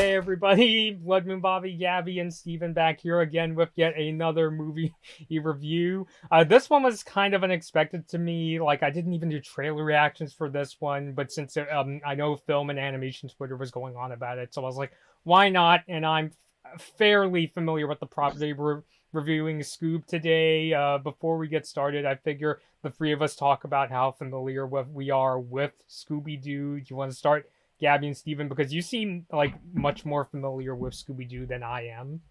Hey everybody, Blood Moon Bobby, Gaby, and Steven back here again with yet another movie review. This one was kind of unexpected to me. Like, I didn't even do trailer reactions for this one, but since I know film and animation Twitter was going on about it, so I was like, why not? And I'm fairly familiar with the property. We're reviewing Scoob today. Before we get started, I figure the three of us talk about how familiar we are with Scooby-Doo. Do you want to start, Gabby and Steven, because you seem like much more familiar with Scooby-Doo than I am?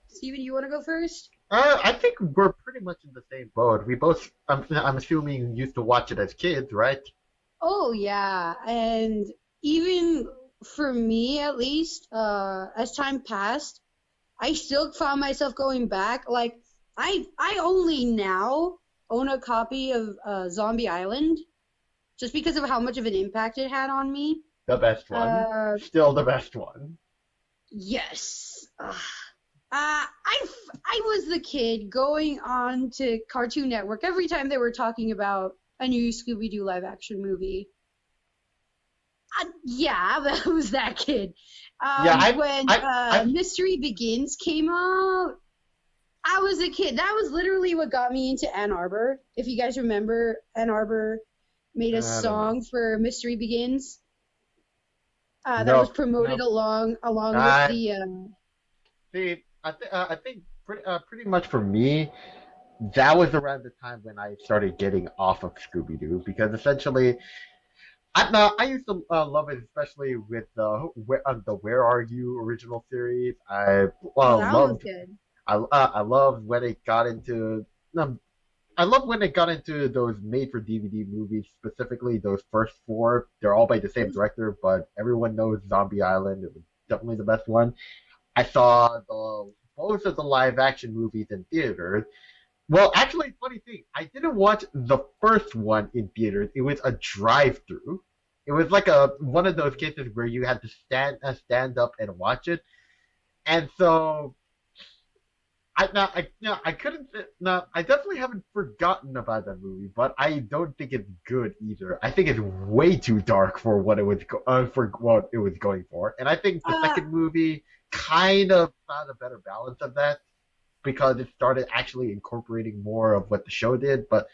Steven, you want to go first? I think we're pretty much in the same boat. We both, I'm assuming, used to watch it as kids, right? Oh, yeah. And even for me, at least, as time passed, I still found myself going back. Like, I only now own a copy of Zombie Island just because of how much of an impact it had on me. The best one. Still the best one. Yes. I was the kid going on to Cartoon Network every time they were talking about a new Scooby-Doo live-action movie. Yeah, that was that kid. When Mystery Begins came out, I was a kid. That was literally what got me into Ann Arbor. If you guys remember, Ann Arbor made a song for Mystery Begins. That was promoted along with the. See, I think pretty much for me, that was around the time when I started getting off of Scooby-Doo because essentially, I used to love it, especially with the Where Are You original series. I That was loved good. I loved when it got into I love when it got into those made-for-DVD movies, specifically those first four. They're all by the same director, but everyone knows Zombie Island. It was definitely the best one. I saw both of the live-action movies in theaters. Well, actually, funny thing, I didn't watch the first one in theaters. It was a drive-through. It was like one of those cases where you had to stand up and watch it. And so I couldn't. No, I definitely haven't forgotten about that movie, but I don't think it's good either. I think it's way too dark for what it was for what it was going for, and I think the second movie kind of found a better balance of that because it started actually incorporating more of what the show did. But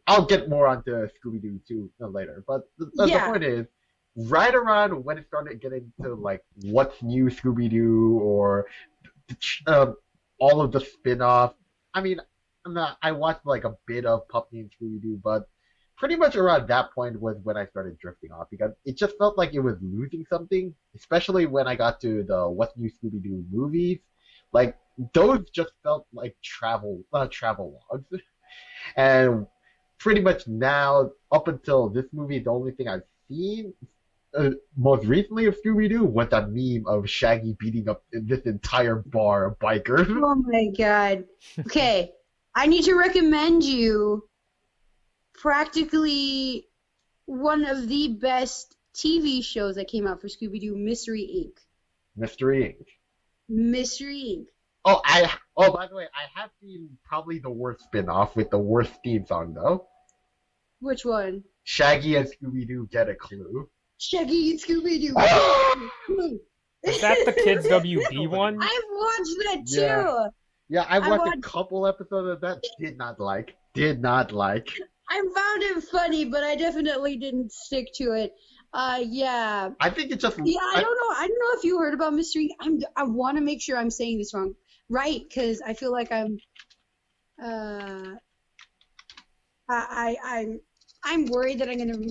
I'll get more onto Scooby-Doo too later. But the point is, right around when it started getting to like what's new Scooby-Doo or all of the spin-off. I mean, I watched like a bit of Puppy and Scooby-Doo, but pretty much around that point was when I started drifting off because it just felt like it was losing something, especially when I got to the What's New Scooby-Doo movies. Like those just felt like travel logs, and pretty much now up until this movie, the only thing I've seen most recently of Scooby-Doo was that meme of Shaggy beating up this entire bar of bikers. Oh my god. Okay, I need to recommend you practically one of the best TV shows that came out for Scooby-Doo, Mystery Inc. Mystery Inc. Mystery Inc. By the way, I have seen probably the worst spin-off with the worst theme song though. Which one? Shaggy and Scooby-Doo Get a Clue. Shaggy and Scooby-Doo. Is that the Kids WB one? I've watched that too. Yeah, I watched a couple episodes of that. Did not like. I found it funny, but I definitely didn't stick to it. Yeah. I think it just. Yeah, I don't know. I don't know if you heard about Mystery. I want to make sure I'm saying this wrong, right? Because I feel like I'm. I'm worried that I'm gonna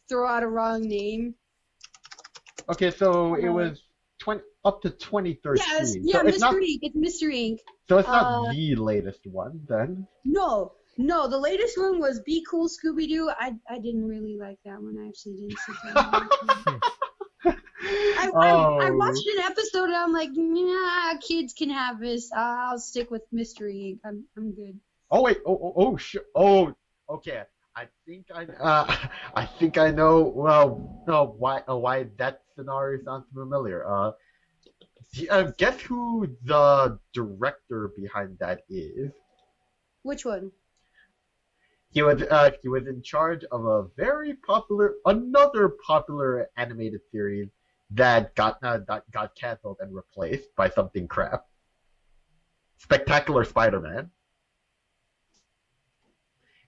throw out a wrong name. Okay, so it was up to 2013. Yeah, so Mystery Inc. It's Mystery Inc. So it's not the latest one, then? No, the latest one was Be Cool Scooby-Doo. I didn't really like that one. I actually didn't sit down. I watched an episode and I'm like, nah, kids can have this. I'll stick with Mystery Inc. I'm good. Oh wait, okay. I think I know. Well, why that scenario sounds familiar. Guess who the director behind that is? Which one? He was in charge of another popular animated series that got canceled and replaced by something crap. Spectacular Spider-Man.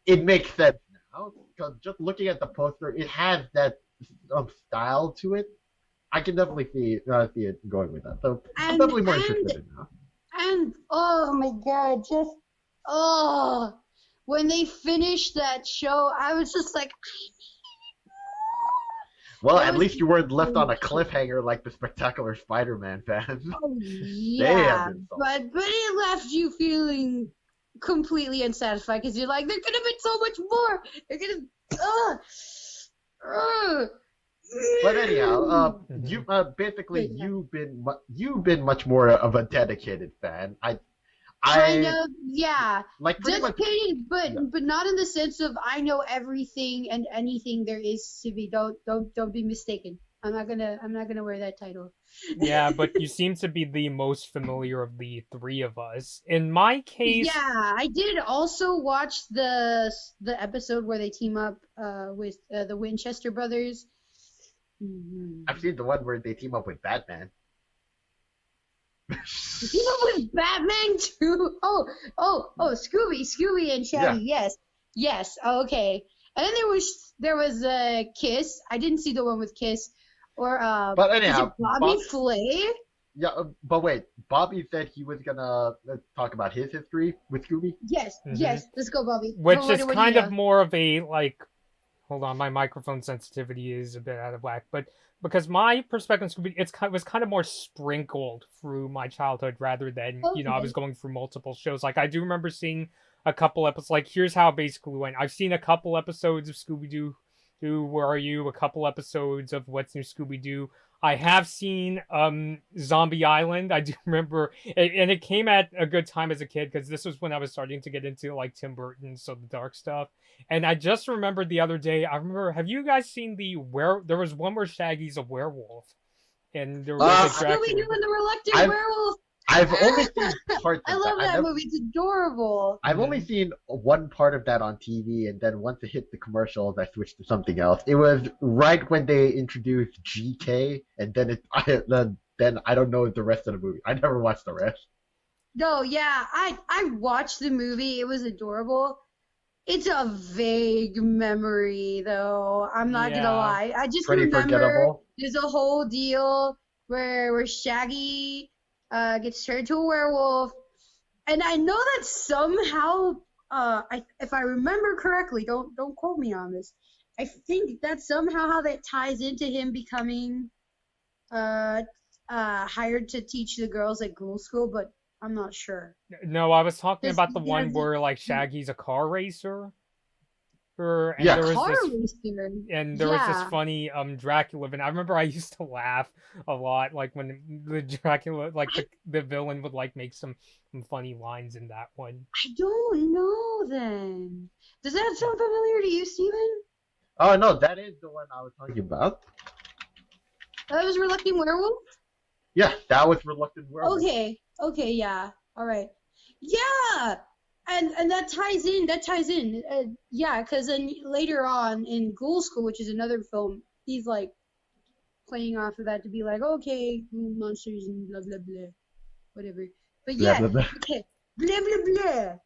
It makes sense now because just looking at the poster, it has that style to it. I can definitely see it going with that. So I'm definitely more interested in now. And oh my god, when they finished that show, I was just like, well, at least you weren't left on a cliffhanger like the Spectacular Spider-Man fans. Oh yeah, but it left you feeling completely unsatisfied because you're like, there could have been so much more. They're gonna. But anyhow, you basically you've been much more of a dedicated fan. Kind of, yeah. Like dedicated, but not in the sense of I know everything and anything there is to be. Don't be mistaken. I'm not gonna wear that title. Yeah, but you seem to be the most familiar of the three of us. In my case, yeah, I did also watch the episode where they team up with the Winchester brothers. Mm-hmm. I've seen the one where they team up with Batman. Team up with Batman too? Oh, Scooby and Shaggy. Yeah. Yes. Okay. And then there was Kiss. I didn't see the one with Kiss. Or but anyhow, Bobby Flay. Yeah, but wait. Bobby said he was gonna talk about his history with Scooby. Yes. Let's go, Bobby. Which is kind of more of a like. Hold on, my microphone sensitivity is a bit out of whack, but because my perspective on Scooby, was kind of more sprinkled through my childhood rather than I was going through multiple shows. Like I do remember seeing a couple episodes. Like here's how it basically went. I've seen a couple episodes of Scooby-Doo. Where Are You? A couple episodes of What's New Scooby-Doo. I have seen Zombie Island. I do remember, and it came at a good time as a kid because this was when I was starting to get into like Tim Burton, so the dark stuff. And I just remembered the other day. I remember. Have you guys seen there was one where Shaggy's a werewolf, and there was a Dracula. Scooby-Doo and the Reluctant Werewolf. I've only seen parts of that. I love that movie. It's adorable. I've only seen one part of that on TV, and then once it hit the commercials, I switched to something else. It was right when they introduced GK, and then then I don't know the rest of the movie. I never watched the rest. No, yeah, I watched the movie. It was adorable. It's a vague memory, though. I'm not gonna lie. I just remember there's a whole deal where Shaggy gets turned to a werewolf, and I know that somehow, if I remember correctly, don't quote me on this. I think that's somehow how that ties into him becoming hired to teach the girls at ghoul school, but I'm not sure. No, I was talking about the one where like Shaggy's a car racer. And there was this funny Dracula, and I remember I used to laugh a lot, like when the Dracula, like the villain would like make some funny lines in that one. I don't know then. Does that sound familiar to you, Steven? Oh no, that is the one I was talking about. That was Reluctant Werewolf? Yeah, that was Reluctant Werewolf. Okay, yeah. All right. Yeah! And that ties in. Yeah, because then later on in Ghoul School, which is another film, he's like playing off of that to be like, okay, monsters and blah, blah, blah. Whatever. But yeah, blah, blah, blah. Okay. Blah, blah, blah.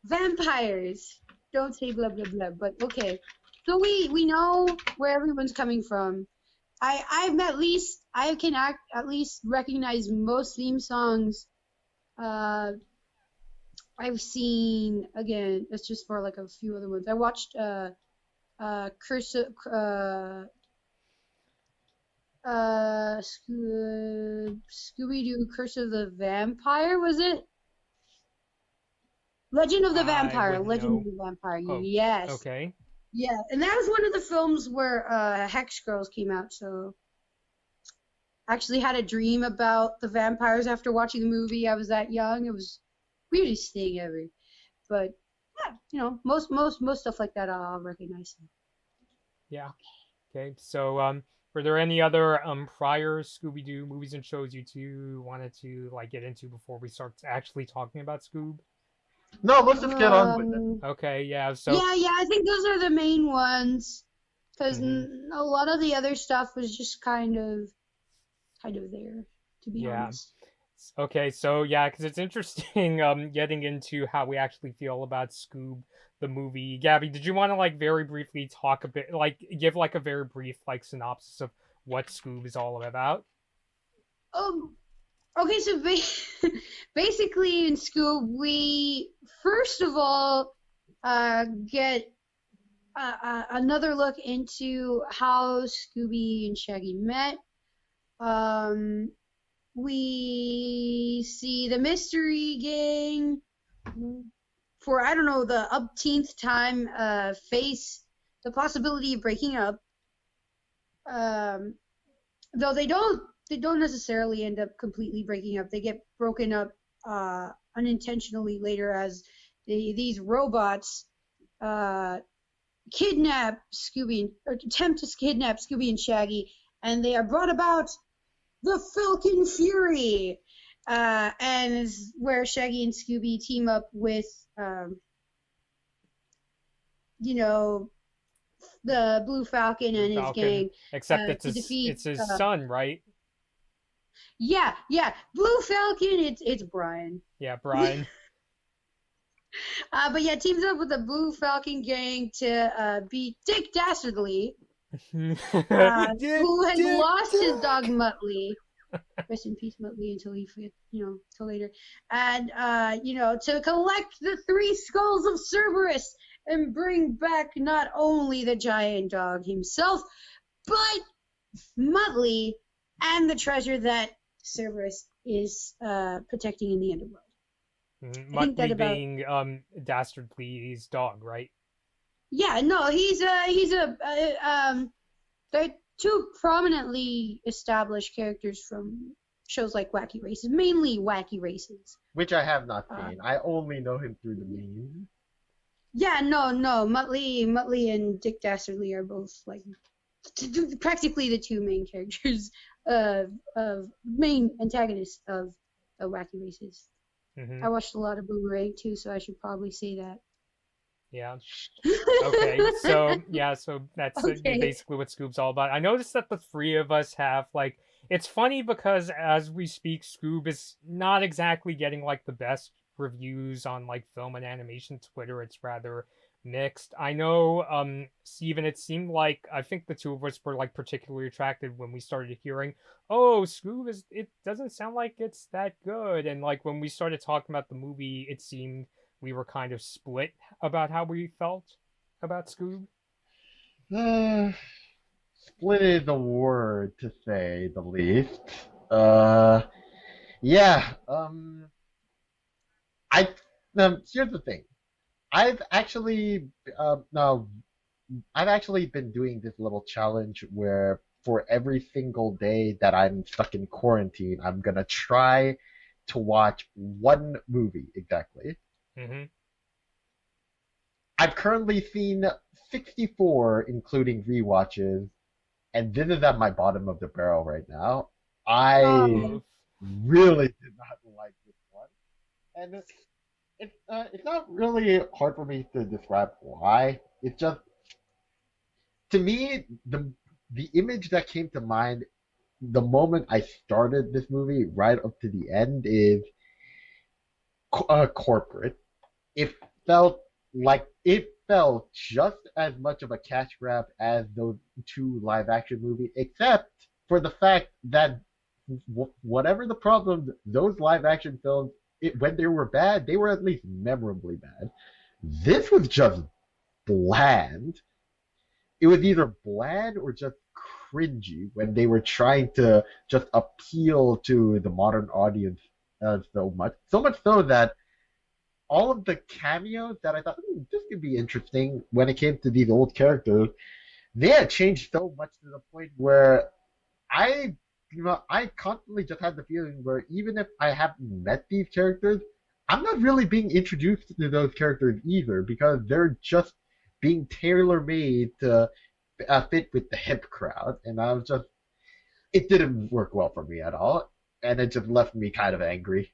Vampires. Don't say blah, blah, blah, but okay. So we know where everyone's coming from. I can at least recognize most theme songs. I've seen, again, it's just for like a few other ones. I watched Scooby-Doo Curse of the Vampire, was it? Legend of the Vampire. Oh, yes. Okay. Yeah, and that was one of the films where Hex Girls came out, so I actually had a dream about the vampires after watching the movie. I was that young. It was the weirdest thing ever. But yeah, most stuff like that I'll recognize. Yeah. Okay. So were there any other prior Scooby-Doo movies and shows you two wanted to like get into before we start actually talking about Scoob? No, let's just get on with it. Okay, yeah. So yeah, I think those are the main ones, because a lot of the other stuff was just kind of kind of there, to be honest. Okay, so yeah, because it's interesting getting into how we actually feel about Scoob the movie. Gabby, did you want to like very briefly talk a bit, like give like a very brief like synopsis of what Scoob is all about? Okay, so basically in Scoob, we first of all get another look into how Scooby and Shaggy met. We see the mystery gang for, I don't know, the upteenth time face the possibility of breaking up. Though they don't necessarily end up completely breaking up. They get broken up unintentionally later as these robots kidnap Scooby, or attempt to kidnap Scooby and Shaggy, and they are brought about the Falcon Fury, and is where Shaggy and Scooby team up with, the Blue Falcon and his gang. Except it's his son, right? Yeah. Blue Falcon, it's Brian. Yeah, Brian. But yeah, teams up with the Blue Falcon gang to beat Dick Dastardly, who has lost his dog Muttley. Rest in peace, Muttley, until he forget, till later. And to collect the 3 skulls of Cerberus and bring back not only the giant dog himself, but Muttley and the treasure that Cerberus is protecting in the underworld. Muttley being Dastardly's dog, right? Yeah, no, they're 2 prominently established characters from shows like Wacky Races, mainly Wacky Races. Which I have not seen. I only know him through the memes. Yeah, no, Muttley and Dick Dastardly are both like practically the 2 main characters of main antagonists of Wacky Races. Mm-hmm. I watched a lot of Boomerang too, so I should probably say that. Yeah. Okay. So that's basically what Scoob's all about. I noticed that the 3 of us have like, it's funny because as we speak, Scoob is not exactly getting like the best reviews on like film and animation Twitter. It's rather mixed. I know, Steven, it seemed like I think the 2 of us were like particularly attracted when we started hearing, oh, Scoob it doesn't sound like it's that good, and like when we started talking about the movie, it seemed we were kind of split about how we felt about Scoob. Split is a word to say the least. Here's the thing. I've actually been doing this little challenge where for every single day that I'm stuck in quarantine, I'm gonna try to watch 1 movie exactly. Mm-hmm. I've currently seen 64, including rewatches, and this is at my bottom of the barrel right now. I really did not like this one, and it's not really hard for me to describe why. It's just, to me, the image that came to mind the moment I started this movie right up to the end is corporate. It felt just as much of a cash grab as those 2 live action movies, except for the fact that whatever the problem, those live action films, when they were bad, they were at least memorably bad. This was just bland. It was either bland or just cringy when they were trying to just appeal to the modern audience so much. So much so that all of the cameos that I thought, this could be interesting when it came to these old characters, they had changed so much to the point where I constantly just had the feeling where even if I haven't met these characters, I'm not really being introduced to those characters either, because they're just being tailor-made to fit with the hip crowd, and it didn't work well for me at all, and it just left me kind of angry.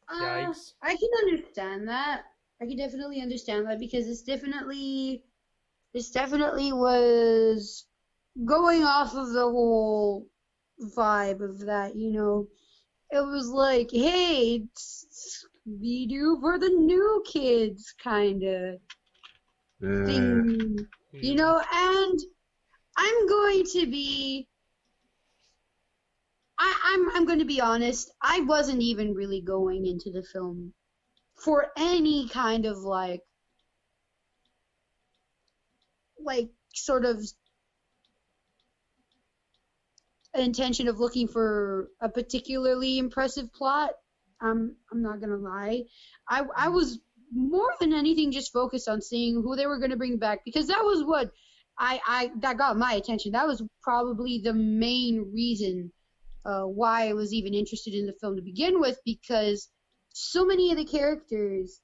I can understand that. I can definitely understand that, because this definitely was going off of the whole vibe of that, you know. It was like, hey, Scooby-Doo for the new kids kind of thing, you know. And I'm going to be, I'm going to be honest. I wasn't even really going into the film for any kind of like sort of intention of looking for a particularly impressive plot. I'm not gonna lie. I was more than anything just focused on seeing who they were gonna bring back, because that was what that got my attention. That was probably the main reason why I was even interested in the film to begin with, because so many of the characters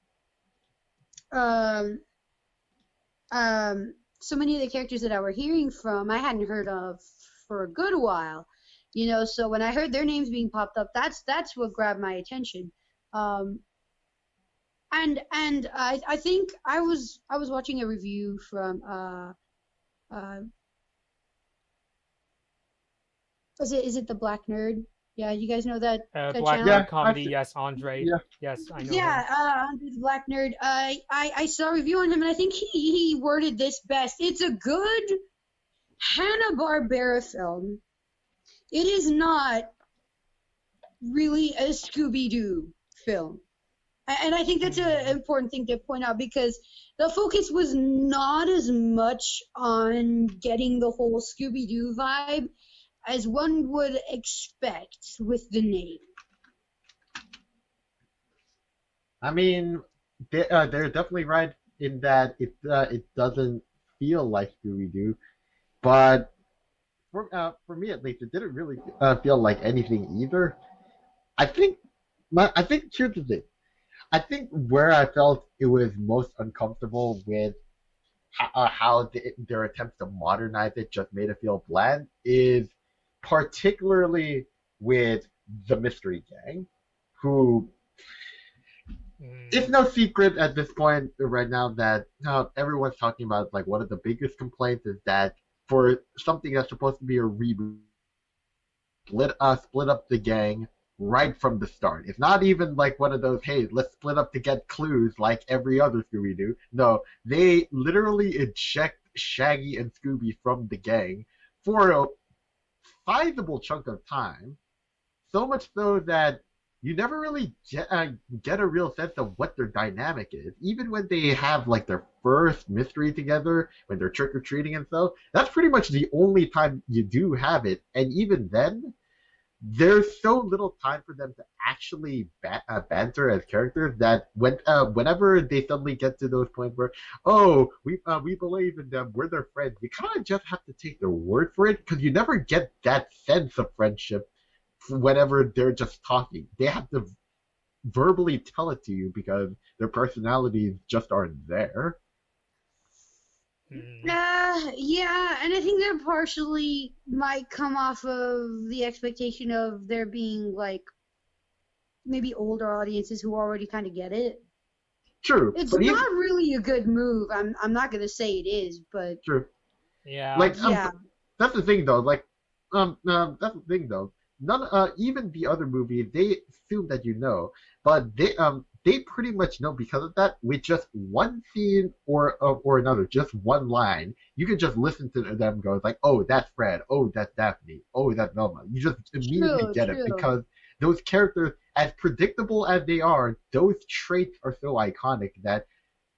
so many of the characters that I were hearing from, I hadn't heard of for a good while, you know. So when I heard their names being popped up, that's what grabbed my attention. And I think I was watching a review from is it the Black Nerd? Yeah, you guys know that Black channel? Nerd comedy, yes, Andre. Yeah. Yes, I know. Yeah, Andre the Black Nerd. I saw a review on him, and I think he worded this best. It's a good Hanna-Barbera film. It is not really a Scooby-Doo film. And I think that's an important thing to point out, because the focus was not as much on getting the whole Scooby-Doo vibe as one would expect with the name. I mean, they're definitely right in that it doesn't feel like Scooby-Doo, but for me at least, it didn't really feel like anything either. I think here's the thing. I think where I felt it was most uncomfortable with how their attempts to modernize it just made it feel bland is particularly with the Mystery Gang, who it's no secret at this point right now that everyone's talking about, like, one of the biggest complaints is that for something that's supposed to be a reboot, split up the gang right from the start. It's not even like one of those, hey, let's split up to get clues like every other Scooby-Doo. No, they literally eject Shaggy and Scooby from the gang for a sizable chunk of time, so much so that you never really get a real sense of what their dynamic is. Even when they have like their first mystery together, when they're trick-or-treating and stuff, that's pretty much the only time you do have it. And even then, there's so little time for them to actually banter as characters that whenever they suddenly get to those points where, oh, we believe in them, we're their friends, you kind of just have to take their word for it, because you never get that sense of friendship whenever they're just talking. They have to verbally tell it to you because their personalities just aren't there. Yeah, and I think that partially might come off of the expectation of there being like maybe older audiences who already kind of get it. True. It's not really a good move. I'm not gonna say it is, but true. Yeah. Like that's the thing though. Like that's the thing though. None even the other movies, they assume that you know, but they pretty much know because of that. With just one scene or another, just one line, you can just listen to them go like, oh, that's Fred, oh, that's Daphne, oh, that's Velma. You just immediately get it because those characters, as predictable as they are, those traits are so iconic that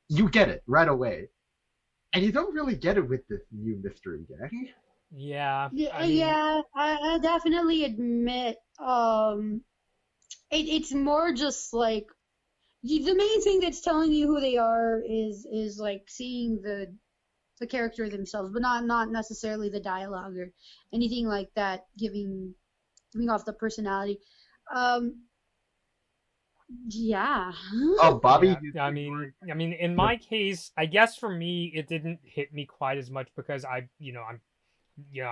you get it right away. And you don't really get it with this new Mystery Gang. Yeah. I definitely admit it's more just like the main thing that's telling you who they are is like seeing the character themselves, but not necessarily the dialogue or anything like that, giving off the personality. Yeah. Oh, Bobby. Yeah, I mean, in my case, I guess for me, it didn't hit me quite as much because I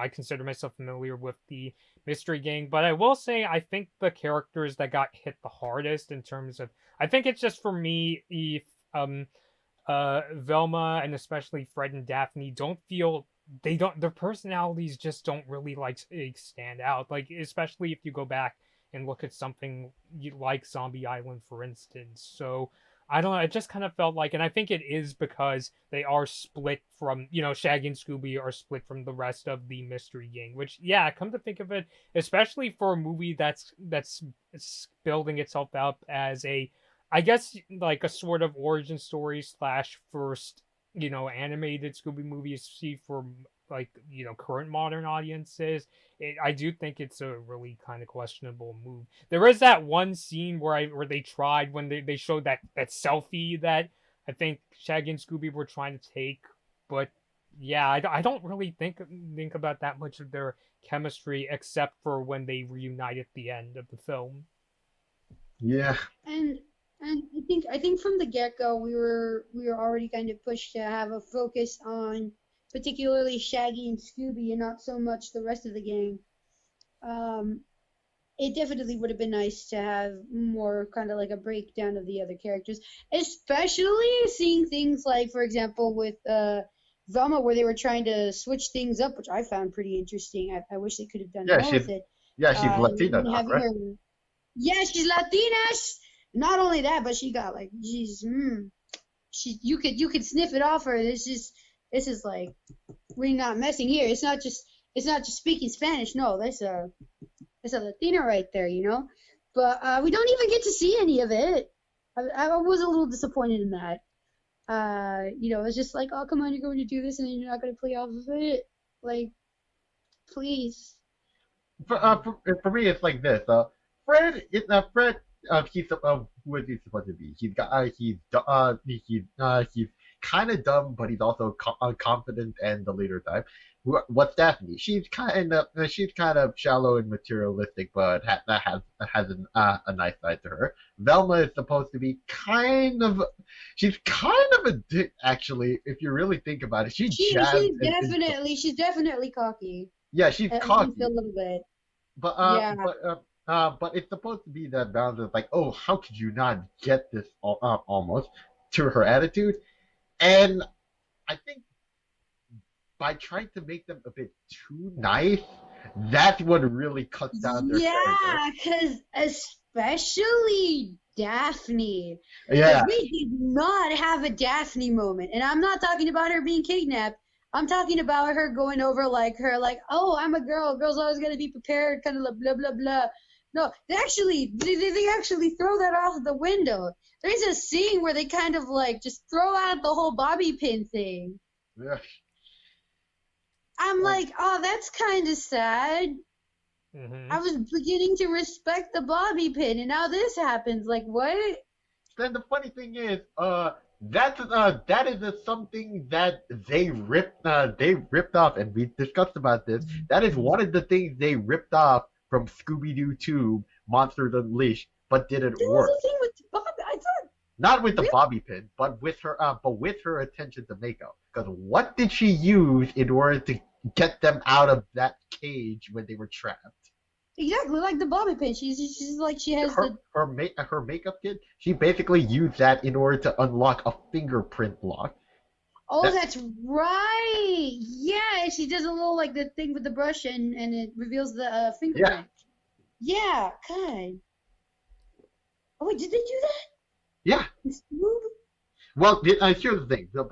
consider myself familiar with the Mystery Gang, but I will say I think the characters that got hit the hardest in terms of, I think it's just for me, if Velma and especially Fred and Daphne don't feel their personalities just don't really like stand out. Like, especially if you go back and look at something like Zombie Island, for instance. So I don't know. It just kind of felt like, and I think it is because they are split from, Shaggy and Scooby are split from the rest of the Mystery Gang. Which, yeah, come to think of it, especially for a movie that's building itself up as I guess, like a sort of origin story slash first, animated Scooby movie you see for like, current modern audiences. I do think it's a really kind of questionable move. There is that one scene where they tried when they showed that selfie that I think Shaggy and Scooby were trying to take, but yeah, I don't really think about that much of their chemistry except for when they reunite at the end of the film. Yeah. And I think from the get-go we were already kind of pushed to have a focus on particularly Shaggy and Scooby and not so much the rest of the gang. It definitely would have been nice to have more kind of like a breakdown of the other characters, especially seeing things like, for example, with Velma, where they were trying to switch things up, which I found pretty interesting. I wish they could have done more with it. Yeah, she's Latina now, right? Yeah, she's Latina. Not only that, but she got like, you could sniff it off her. This is like, we're not messing here. It's not just speaking Spanish. No, that's a Latina right there, But we don't even get to see any of it. I was a little disappointed in that. It's just like, oh, come on, you're going to do this and then you're not going to play off of it. Like, please. For me, it's like this. Fred, he's who is he supposed to be? He's kind of dumb, but he's also confident and the leader type. What's Daphne? She's kind of shallow and materialistic, but has a nice side to her. Velma is supposed to be she's kind of a dick, actually. If you really think about it, she's definitely cocky. Yeah, she's cocky a little bit. But it's supposed to be that balance of like, oh, how could you not get this almost to her attitude, and I think by trying to make them a bit too nice, that's what really cuts down their character. Yeah, because especially Daphne. Yeah. We did not have a Daphne moment, and I'm not talking about her being kidnapped. I'm talking about her going over like, oh, I'm a girl. Girls always gotta be prepared, kind of like blah blah blah. No, they actually throw that out the window. There's a scene where they kind of like just throw out the whole bobby pin thing. Yeah. I'm like, oh, that's kind of sad. Mm-hmm. I was beginning to respect the bobby pin, and now this happens. Like, what? Then the funny thing is, that is something that they ripped off, and we discussed about this. That is one of the things they ripped off from Scooby-Doo 2, Monsters Unleashed, but didn't work. The thing with Bobby, I thought. Not with the bobby pin, but with her attention to makeup. Because what did she use in order to get them out of that cage when they were trapped? Exactly, like the bobby pin. She's like, she has her makeup kit. She basically used that in order to unlock a fingerprint lock. Oh, that's right. Yeah, she does a little like the thing with the brush and it reveals the fingerprint. Yeah, God. Oh wait, did they do that? Yeah. Well, here's the thing. The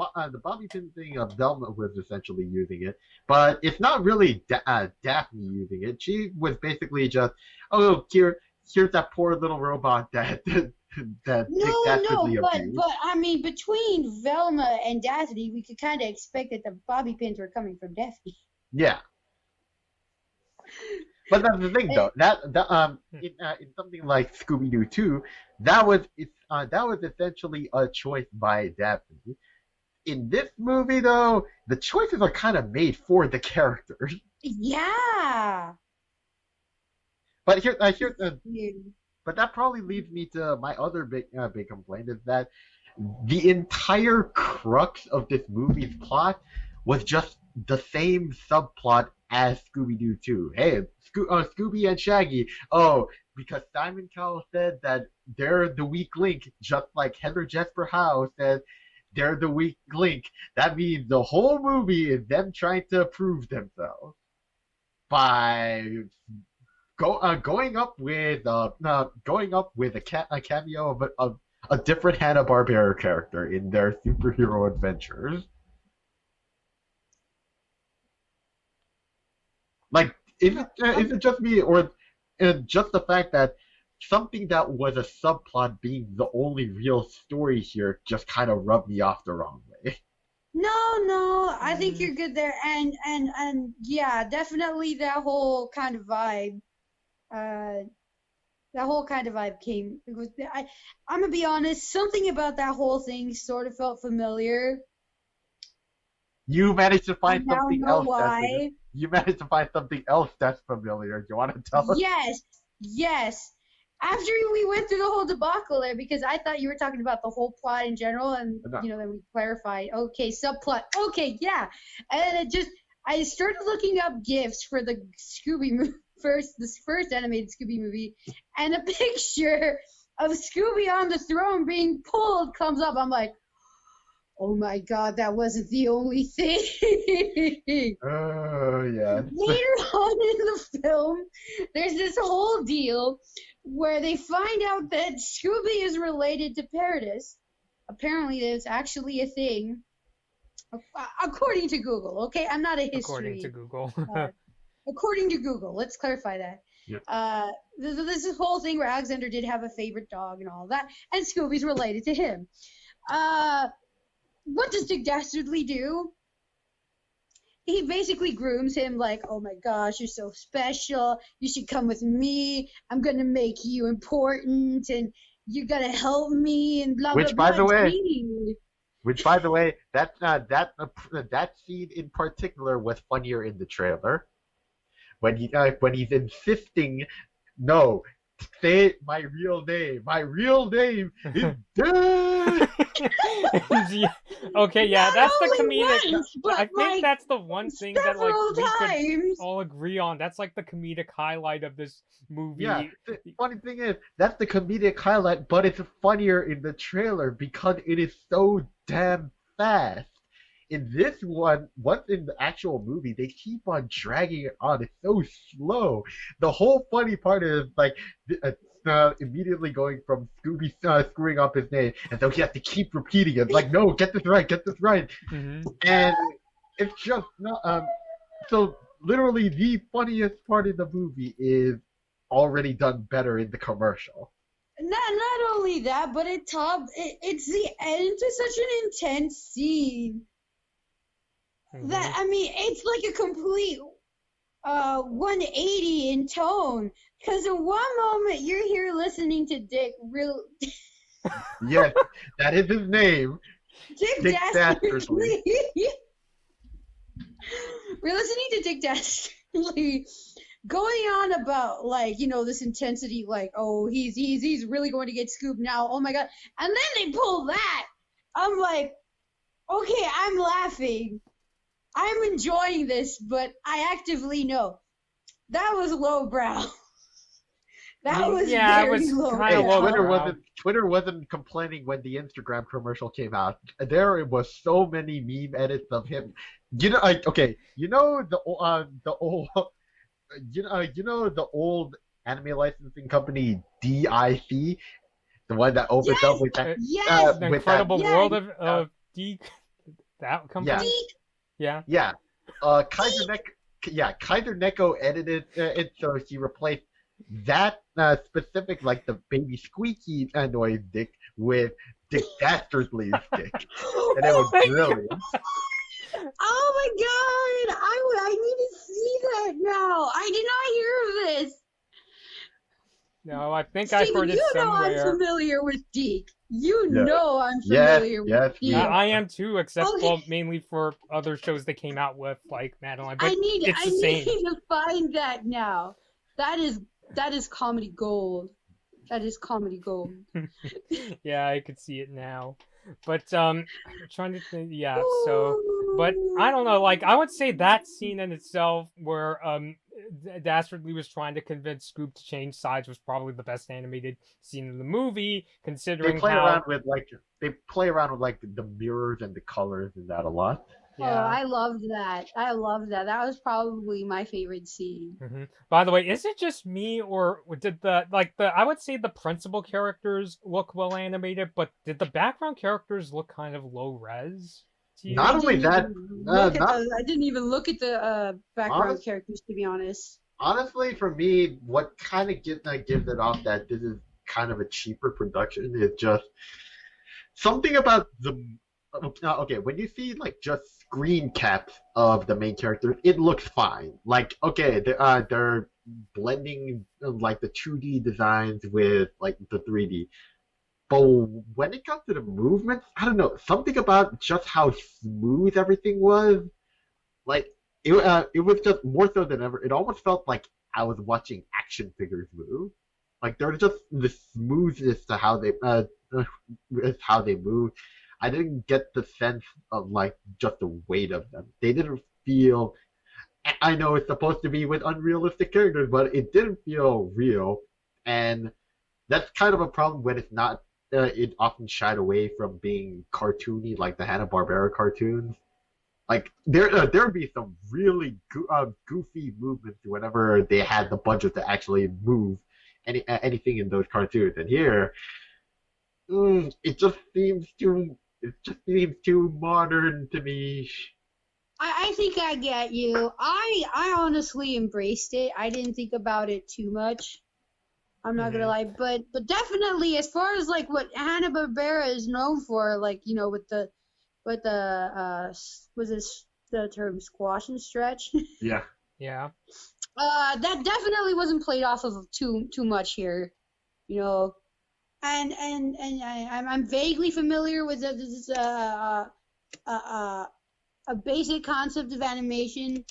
bobby pin thing, Velma was essentially using it, but it's not really Daphne using it. She was basically just, oh, here's that poor little robot that but I mean, between Velma and Daphne, we could kind of expect that the bobby pins were coming from Daphne. Yeah. But that's the thing, though. In something like Scooby-Doo 2, that was essentially a choice by Daphne. In this movie, though, the choices are kind of made for the characters. Yeah. But but that probably leads me to my other big complaint, is that the entire crux of this movie's plot was just the same subplot as Scooby-Doo 2. Hey, Scooby and Shaggy. Oh, because Simon Cowell said that they're the weak link, just like Heather Jesper Howe said they're the weak link. That means the whole movie is them trying to prove themselves by going up with a cameo of a different Hanna-Barbera character in their superhero adventures. Like, is it just me, or just the fact that something that was a subplot being the only real story here just kind of rubbed me off the wrong way? No, I think you're good there, and yeah, definitely that whole kind of vibe. That whole kind of vibe came. I'm gonna be honest. Something about that whole thing sort of felt familiar. You managed to find something else. Why? You managed to find something else that's familiar. Do you want to tell us? Yes. After we went through the whole debacle there, because I thought you were talking about the whole plot in general, and then we clarified. Okay, subplot. Okay, yeah, and I started looking up GIFs for the Scooby movie this first animated Scooby movie, and a picture of Scooby on the throne being pulled comes up. I'm like, oh my god, that wasn't the only thing. Oh, yeah. Later on in the film, there's this whole deal where they find out that Scooby is related to Paradis. Apparently, there's actually a thing. According to Google, okay? I'm not a history. According to Google. According to Google, let's clarify that. Yep. There's this whole thing where Alexander did have a favorite dog and all that, and Scooby's related to him. What does Dick Dastardly do? He basically grooms him like, oh my gosh, you're so special. You should come with me. I'm going to make you important, and you're going to help me, and blah, blah, blah. Which, by the way, that scene in particular was funnier in the trailer. When he's insisting, no, say my real name. My real name is Dick. Okay, yeah, that's the comedic. Once, I think that's the one thing that we could all agree on. That's like the comedic highlight of this movie. Yeah, the funny thing is, that's the comedic highlight, but it's funnier in the trailer because it is so damn fast. In this one, once in the actual movie, they keep on dragging it on. It's so slow. The whole funny part is like immediately going from Scooby screwing up his name, and so he has to keep repeating it. Like, no, get this right. Mm-hmm. And it's just not. So literally, the funniest part of the movie is already done better in the commercial. Not only that, but it's the end to such an intense scene. Mm-hmm. That, I mean, it's like a complete 180 in tone. Because in one moment, you're here listening to Dick Yes, that is his name. Dick Dastardly. We're listening to Dick Dastardly going on about, like, this intensity, like, oh, he's really going to get Scoob now. Oh, my God. And then they pull that. I'm like, okay, I'm laughing. I'm enjoying this, but I actively know that was lowbrow. That was very lowbrow. Twitter wasn't complaining when the Instagram commercial came out. There was so many meme edits of him. The old anime licensing company DIC, the one that opened up with that. Yes, the Incredible World of Geek. That company. Yeah. Yeah. Kaiser Neko edited it, so he replaced that specific, like the baby squeaky noise Dick with Dick Dastardly's Dick, and it was brilliant. Oh my God! I need to see that now. I did not hear of this. No, I think Steven, I've heard it somewhere. You know I'm familiar with Geek. Know I'm familiar with Geek. Yeah, I am too, except mainly for other shows that came out with, like, Madeline. But I need to find that now. That is comedy gold. That is comedy gold. Yeah, I could see it now. But I'm trying to think. Yeah, so, but I don't know. Like, I would say that scene in itself, where Dastardly was trying to convince Scoob to change sides was probably the best animated scene in the movie, considering they play around with the mirrors and the colors and that a lot. Yeah. Oh, I loved that. I loved that. That was probably my favorite scene. Mm-hmm. By the way, is it just me, or did I would say the principal characters look well animated, but did the background characters look kind of low res? Not only that, I didn't even look at the background characters, to be honest. Honestly, for me, what kind of gives it off that this is kind of a cheaper production is just something about the. Okay, when you see like just screen caps of the main characters, it looks fine. Like, okay, they're blending like the 2D designs with like the 3D. But when it comes to the movements, I don't know, something about just how smooth everything was. Like, it was just more so than ever. It almost felt like I was watching action figures move. Like, there was just the smoothness to how they move. I didn't get the sense of like just the weight of them. They didn't feel. I know it's supposed to be with unrealistic characters, but it didn't feel real, and that's kind of a problem when it's not. It often shied away from being cartoony, like the Hanna-Barbera cartoons. Like there would be some really goofy movements whenever they had the budget to actually move anything in those cartoons, and here, it just seems too modern to me. I think I get you. I honestly embraced it. I didn't think about it too much. I'm not gonna lie, but definitely as far as like what Hanna-Barbera is known for, like, you know, with the was this the term squash and stretch? Yeah. Yeah. That definitely wasn't played off of too much here, you know. And I'm vaguely familiar with this a basic concept of animation,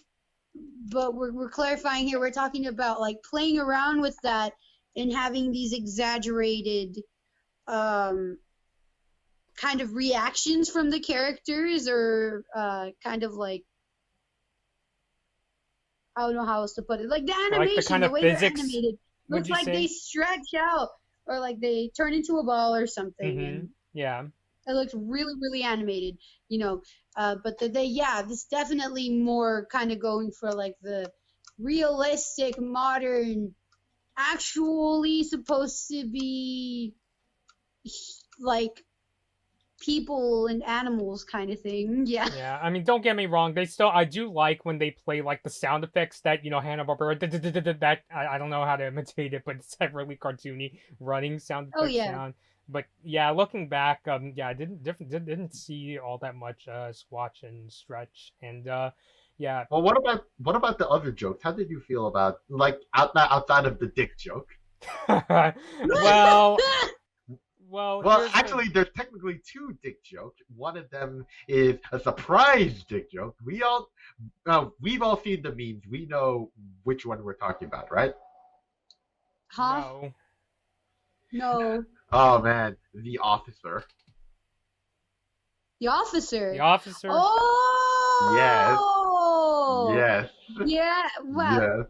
but we're clarifying here. We're talking about like playing around with that and having these exaggerated kind of reactions from the characters, or kind of like, I don't know how else to put it. Like the animation, like the kind of way physics, they're animated, looks like they stretch out. Or like they turn into a ball or something. And yeah. It looks really, really animated, you know. But this definitely more kind of going for like the realistic, modern, actually supposed to be like people and animals kind of thing. Yeah. Yeah, I mean, don't get me wrong. I do like when they play like the sound effects that, you know, Hanna-Barbera, that I don't know how to imitate it, but it's like really cartoony running sound effects sound. But yeah, looking back, I didn't see all that much squash and stretch, and yeah. Well, what about the other jokes? How did you feel about like outside of the dick joke? Well, actually, there's technically two dick jokes. One of them is a surprise dick joke. We've all seen the memes. We know which one we're talking about, right? Huh? No. Oh man, the officer. The officer. The officer. Oh. Yes. Yeah. Wow.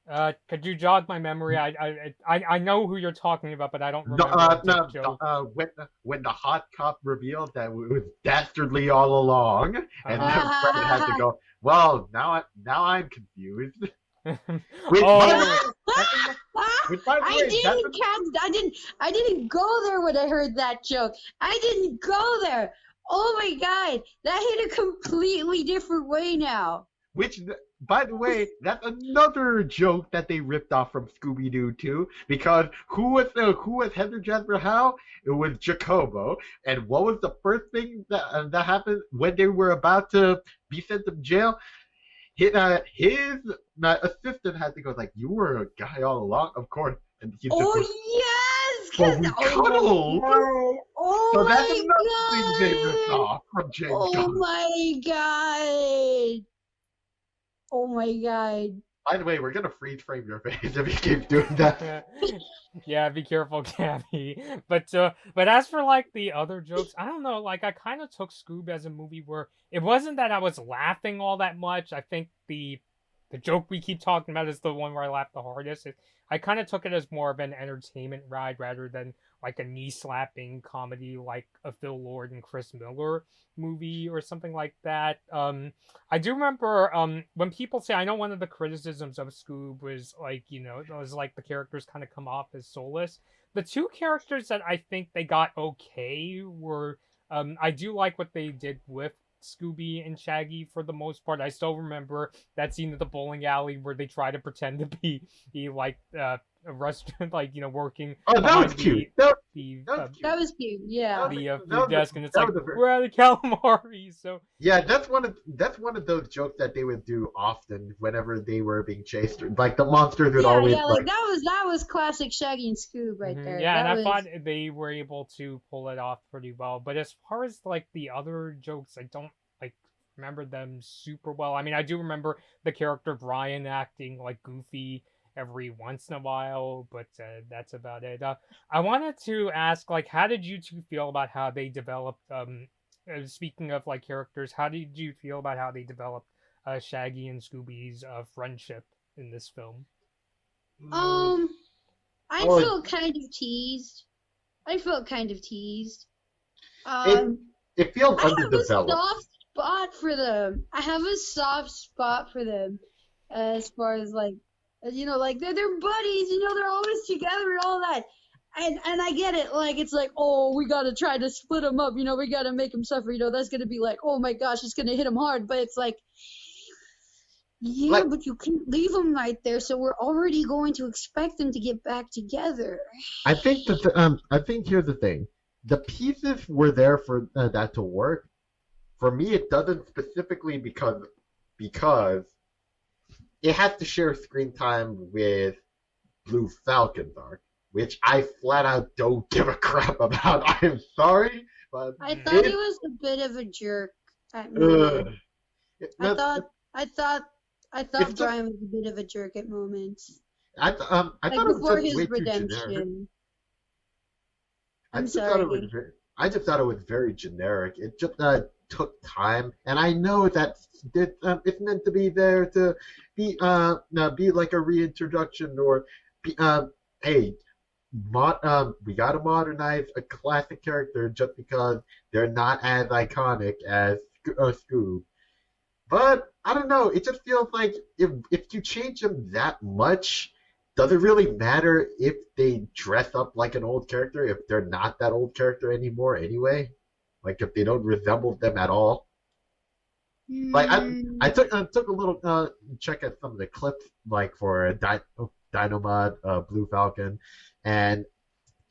Yes. Could you jog my memory? I know who you're talking about, but I don't remember. When the hot cop revealed that it was Dastardly all along, and then Fred had to go, well, now I'm confused. I didn't go there when I heard that joke. I didn't go there. Oh my god, that hit a completely different way now. Which, by the way, that's another joke that they ripped off from Scooby-Doo too. Because who was Heather Jasper Howe? It was Jacobo. And what was the first thing that happened when they were about to be sent to jail? His assistant had to go like, "You were a guy all along, of course." And he yes, but we cuddled. So that's my another thing they ripped off from James Gunn. My god. Oh my god. By the way, we're gonna freeze frame your face if you keep doing that. Yeah, be careful, Gabby. But as for like the other jokes, I don't know. Like I kind of took Scoob as a movie where it wasn't that I was laughing all that much. I think the the joke we keep talking about is the one where I laughed the hardest. I kind of took it as more of an entertainment ride rather than like a knee-slapping comedy like a Phil Lord and Chris Miller movie or something like that. I do remember when people say, I know one of the criticisms of Scoob was like, it was like the characters kind of come off as soulless. The two characters that I think they got okay were, I do like what they did with Scooby and Shaggy for the most part. I still remember that scene at the bowling alley where they try to pretend to be like a restaurant, like working. Oh, that was cute. That was cute. Yeah. The food desk, and it's like we're out of calamari. So yeah, that's one of those jokes that they would do often whenever they were being chased. Like the monsters would always. Yeah, like that was classic Shaggy and Scoob right there. Yeah, and I thought they were able to pull it off pretty well. But as far as like the other jokes, I don't remember them super well. I mean, I do remember the character Brian acting like goofy every once in a while, but that's about it. I wanted to ask, like, how did you two feel about how they developed, speaking of, like, characters, how did you feel about how they developed Shaggy and Scooby's friendship in this film? I felt kind of teased. It feels underdeveloped. I have a soft spot for them as far as like like they're buddies, they're always together and all that. And I get it, like it's like, oh, we gotta try to split them up, we gotta make them suffer, that's gonna be like, oh my gosh, it's gonna hit them hard. But it's like, yeah, but you can't leave them right there, so we're already going to expect them to get back together. I think here's the thing. The pieces were there for that to work. For me, it doesn't specifically because it has to share screen time with Blue Falcon's arc, which I flat out don't give a crap about. I'm sorry, but I thought he was a bit of a jerk at moments. I thought Brian was a bit of a jerk at moments. I thought it was just way redemption. Too generic. I just thought it was very generic. It just took time, and I know that it's meant to be there to be like a reintroduction or be hey, we gotta modernize a classic character just because they're not as iconic as Scoob. But I don't know. It just feels like if you change them that much, does it really matter if they dress up like an old character if they're not that old character anymore anyway? Like if they don't resemble them at all. Like I took a little check at some of the clips, like for Dynamite, Blue Falcon, and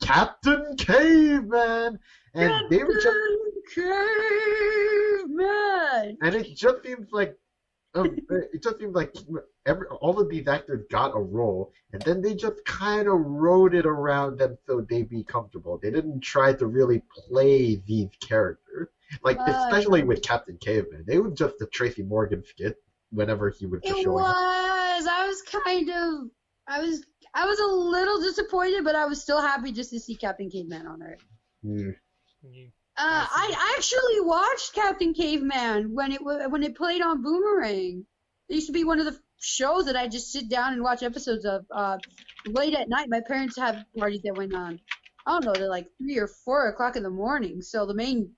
Captain Caveman, and they were just Caveman, and it just seems like all of these actors got a role, and then they just kind of wrote it around them so they'd be comfortable. They didn't try to really play these characters. Like, especially with Captain Caveman. They were just a Tracy Morgan skit whenever he would just show up. I was a little disappointed, but I was still happy just to see Captain Caveman on it. I actually watched Captain Caveman when it played on Boomerang. It used to be one of the shows that I just sit down and watch episodes of. Late at night, my parents have parties that went on, I don't know, to like 3 or 4 o'clock in the morning. So the main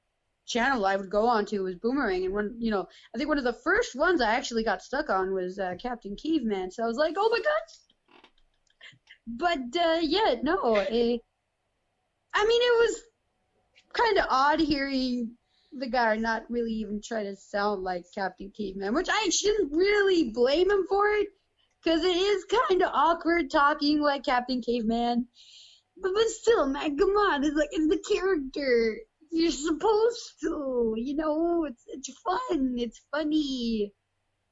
channel I would go on to was Boomerang, and when I think one of the first ones I actually got stuck on was Captain Caveman. So I was like, oh my god. But it was kind of odd hearing the guy not really even try to sound like Captain Caveman, which I shouldn't really blame him for it, because it is kind of awkward talking like Captain Caveman. But still, man, come on, it's the character. You're supposed to, it's fun, it's funny.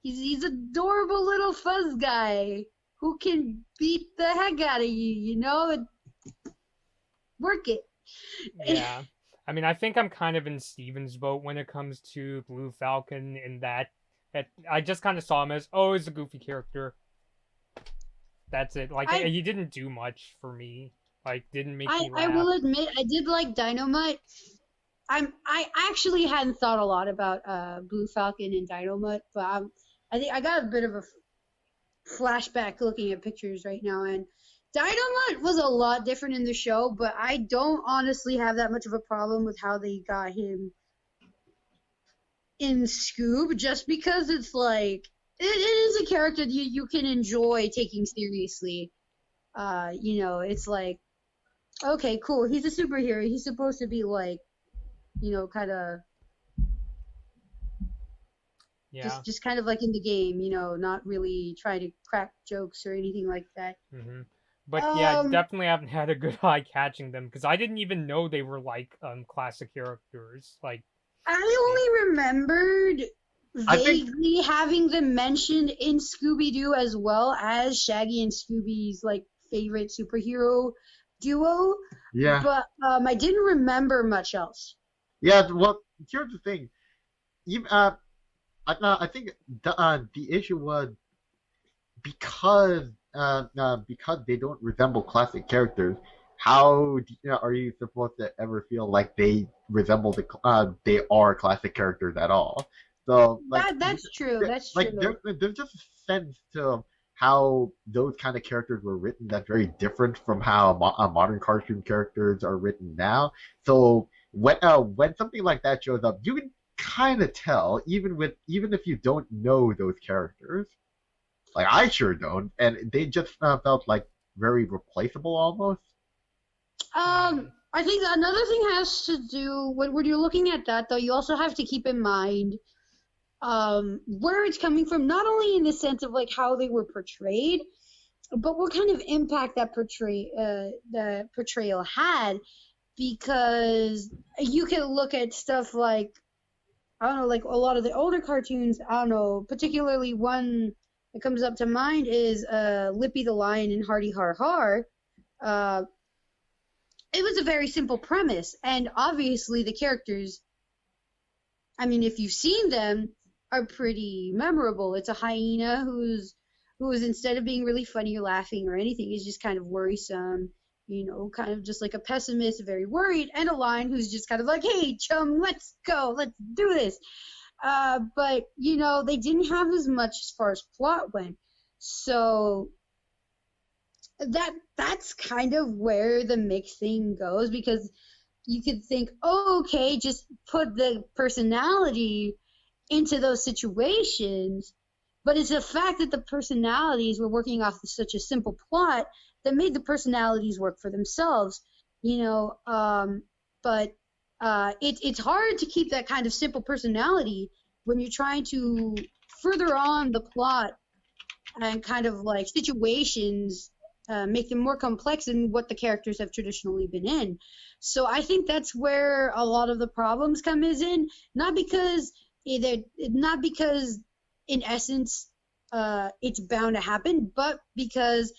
He's adorable little fuzz guy who can beat the heck out of you, work it. Yeah. I mean, I think I'm kind of in Steven's boat when it comes to Blue Falcon, in that I just kind of saw him as, he's a goofy character. That's it. Like, he didn't do much for me. Like, didn't make me laugh. I will admit, I did like Dynamite. I actually hadn't thought a lot about Blue Falcon and Dynamite, but I think I got a bit of flashback looking at pictures right now, and Dynamite was a lot different in the show, but I don't honestly have that much of a problem with how they got him in Scoob, just because it's like it is a character that you can enjoy taking seriously. It's like, okay, cool, he's a superhero. He's supposed to be like, kind of just kind of like in the game, not really try to crack jokes or anything like that. Mm-hmm. But yeah, definitely haven't had a good eye catching them, because I didn't even know they were like classic characters. Like, I only remembered vaguely having them mentioned in Scooby-Doo, as well as Shaggy and Scooby's like favorite superhero duo. Yeah. But I didn't remember much else. Yeah. Well, here's the thing. I think the issue was because they don't resemble classic characters. How are you supposed to ever feel like they resemble they are classic characters at all? So like that's true. That's like true. There's just a sense to how those kind of characters were written that's very different from how modern cartoon characters are written now. So when something like that shows up, you can kind of tell, even if you don't know those characters. Like, I sure don't, and they just felt like very replaceable almost. I think another thing has to do when you're looking at that, though. You also have to keep in mind where it's coming from, not only in the sense of like how they were portrayed, but what kind of impact that the portrayal had. Because you can look at stuff like, I don't know, like a lot of the older cartoons. I don't know, particularly one that comes up to mind is Lippy the Lion and Hardy Har Har. It was a very simple premise, and obviously the characters, I mean, if you've seen them, are pretty memorable. It's a hyena who's instead of being really funny or laughing or anything, is just kind of worrisome, kind of just like a pessimist, very worried, and a lion who's just kind of like, hey, chum, let's go, let's do this. But, they didn't have as much as far as plot went. So that's kind of where the mixed thing goes, because you could think, oh, okay, just put the personality into those situations. But it's the fact that the personalities were working off of such a simple plot that made the personalities work for themselves, but it's hard to keep that kind of simple personality when you're trying to further on the plot and kind of like situations, make them more complex than what the characters have traditionally been in. So I think that's where a lot of the problems come in, not because in essence it's bound to happen, but because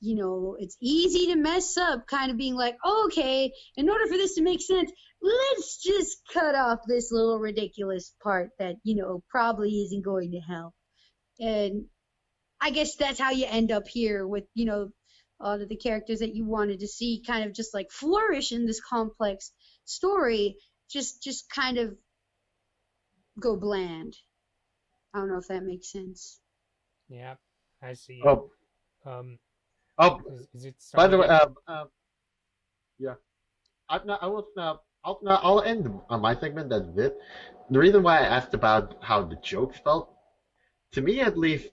it's easy to mess up, kind of being like, oh, okay, in order for this to make sense, let's just cut off this little ridiculous part that, probably isn't going to help. And I guess that's how you end up here with, all of the characters that you wanted to see kind of just like flourish in this complex story, just kind of go bland. I don't know if that makes sense. Yeah, I see. Is it by the way, yeah, I'll end my segment as this. The reason why I asked about how the jokes felt, to me at least,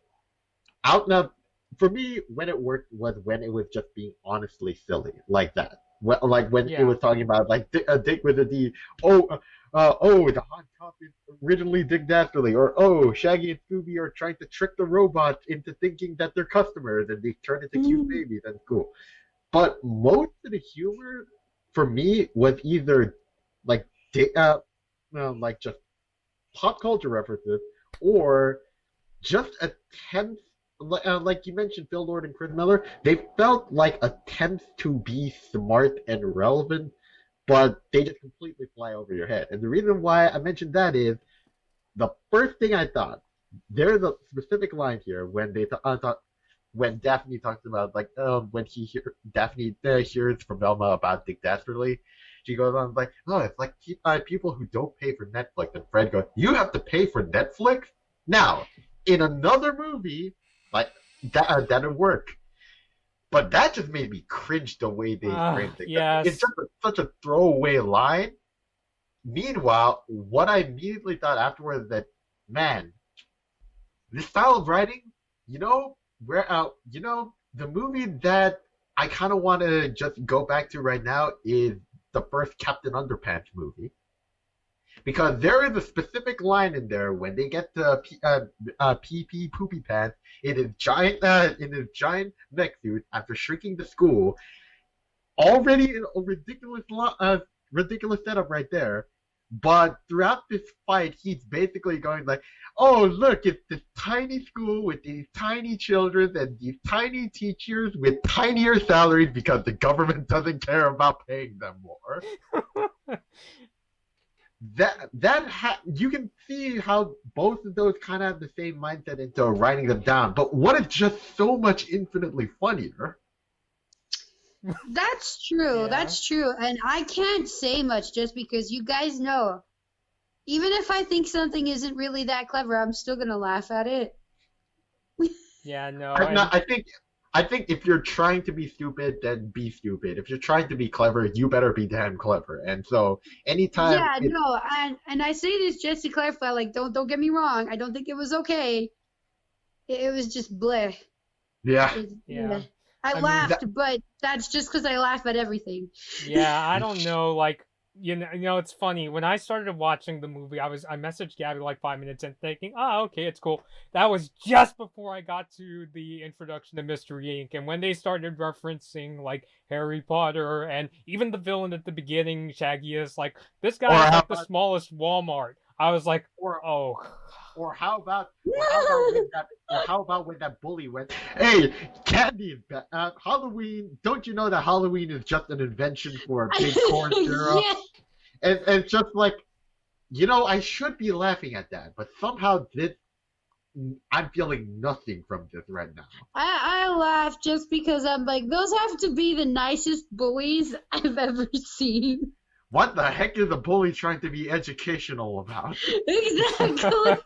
for me, when it worked was when it was just being honestly silly, like that. Like when it was talking about like Dick with a D. The hot top is originally Dick Dastardly, or Shaggy and Scooby are trying to trick the robots into thinking that they're customers and they turn into cute babies. That's cool. But most of the humor for me was either like just pop culture references, or just attempts. Like you mentioned, Phil Lord and Chris Miller, they felt like attempts to be smart and relevant, but they just completely fly over your head. And the reason why I mentioned that is the first thing I thought, there's a specific line here when when Daphne talks about when Daphne hears from Velma about Dick Dastardly, she goes on like, it's like people who don't pay for Netflix. And Fred goes, you have to pay for Netflix? Now, in another movie, Like that'd work. But that just made me cringe the way they framed it. Yes. It's just such a throwaway line. Meanwhile, what I immediately thought afterwards is that, man, this style of writing, the movie that I kind of want to just go back to right now is the first Captain Underpants movie. Because there is a specific line in there when they get to pee poopy pants in his giant mech suit after shrinking the school. Already a ridiculous setup right there. But throughout this fight, he's basically going like, "Oh, look, it's this tiny school with these tiny children and these tiny teachers with tinier salaries because the government doesn't care about paying them more." You can see how both of those kind of have the same mindset into writing them down. But what is just so much infinitely funnier? That's true. Yeah. That's true. And I can't say much just because you guys know, even if I think something isn't really that clever, I'm still going to laugh at it. Yeah, no. I think if you're trying to be stupid, then be stupid. If you're trying to be clever, you better be damn clever. And so anytime. Yeah, no, and I say this just to clarify, like, don't get me wrong. I don't think it was okay. It was just bleh. Yeah. Yeah. I laughed, but that's just because I laugh at everything. Yeah, I don't know, like, you know, it's funny. When I started watching the movie, I messaged Gaby like 5 minutes in thinking, oh, okay, it's cool. That was just before I got to the introduction to Mystery Inc. And when they started referencing, like, Harry Potter and even the villain at the beginning, Shaggy, is like, this guy is like the smallest Walmart. I was like, oh. Or how about when that bully went, "Hey, candy is Halloween. Don't you know that Halloween is just an invention for a big corn syrup?" Yeah. And it's just like, I should be laughing at that, but somehow I'm feeling nothing from this right now. I laugh just because I'm like, those have to be the nicest bullies I've ever seen. What the heck is a bully trying to be educational about? Exactly.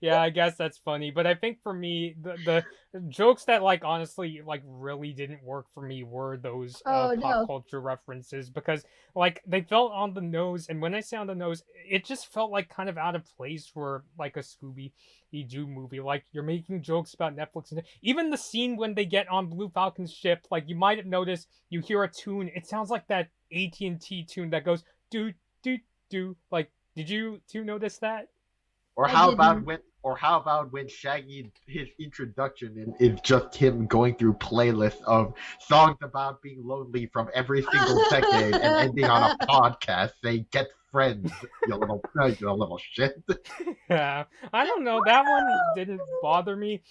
Yeah, I guess that's funny. But I think for me, the jokes that, like, honestly, like, really didn't work for me were those pop culture references. Because, like, they felt on the nose. And when I say on the nose, it just felt like kind of out of place for, like, a Scooby-doo movie. Like, you're making jokes about Netflix. And even the scene when they get on Blue Falcon's ship, like, you might have noticed, you hear a tune. It sounds like that AT&T tune that goes do do do. Like, did you two notice that? Or how about when Shaggy, his introduction is just him going through playlists of songs about being lonely from every single decade and ending on a podcast saying "Get friends, you little shit." Yeah, I don't know. That one didn't bother me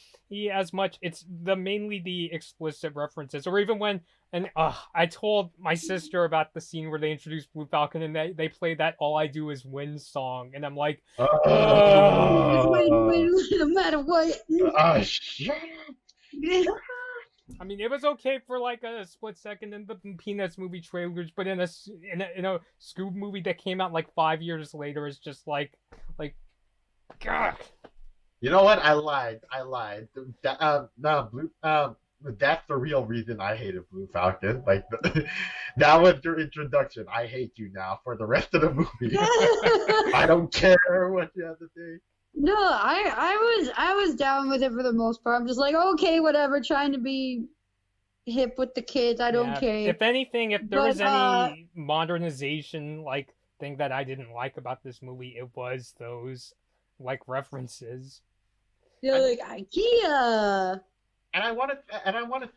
as much. It's mainly the explicit references, or even when. And I told my sister about the scene where they introduced Blue Falcon and they played that "All I Do Is Win" song, and I'm like, win, no matter what. Shut up. I mean, it was okay for like a split second in the Peanuts movie trailers, but in a Scoob movie that came out like 5 years later, it's just like, God. You know what? I lied. That's the real reason I hated Blue Falcon. Like, that was your introduction. I hate you now for the rest of the movie. I don't care what you have to say. No, I was down with it for the most part. I'm just like, okay, whatever, trying to be hip with the kids. I don't care. If anything, if there was any modernization like thing that I didn't like about this movie, it was those like references. They're like IKEA. And I want to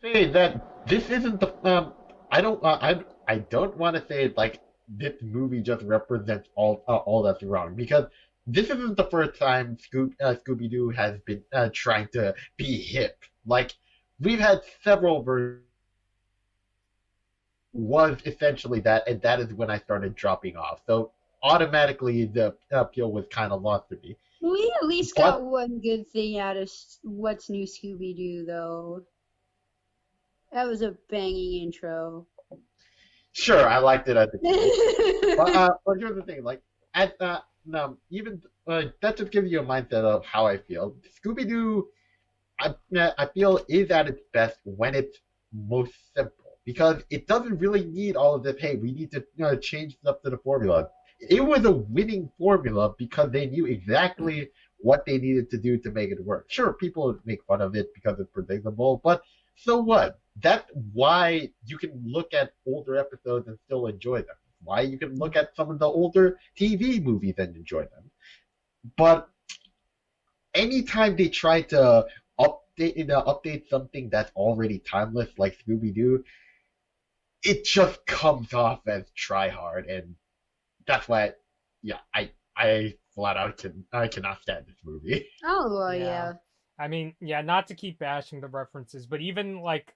say that this isn't the I don't want to say like this movie just represents all that's wrong, because this isn't the first time Scooby-Doo has been trying to be hip. Like, we've had several versions. Was essentially that, and that is when I started dropping off. So automatically the appeal was kind of lost to me. We at least got one good thing out of What's New Scooby-Doo, though. That was a banging intro. Sure, I liked it at the time. But here's the thing, like, that just gives you a mindset of how I feel. Scooby-Doo I feel is at its best when it's most simple because it doesn't really need all of this. Hey, we need to change stuff to the formula. It was a winning formula because they knew exactly what they needed to do to make it work. Sure, people make fun of it because it's predictable, but so what? That's why you can look at older episodes and still enjoy them. Why you can look at some of the older TV movies and enjoy them. But anytime they try to update something that's already timeless, like Scooby-Doo, it just comes off as try hard, and that's why, yeah, I flat out I cannot stand this movie. Oh well, yeah. I mean, yeah, not to keep bashing the references, but even like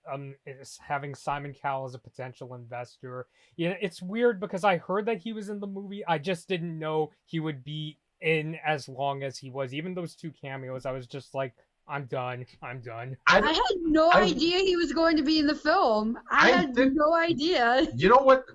having Simon Cowell as a potential investor, it's weird because I heard that he was in the movie. I just didn't know he would be in as long as he was. Even those 2 cameos, I was just like, I'm done. I had no idea he was going to be in the film. I had no idea. You know what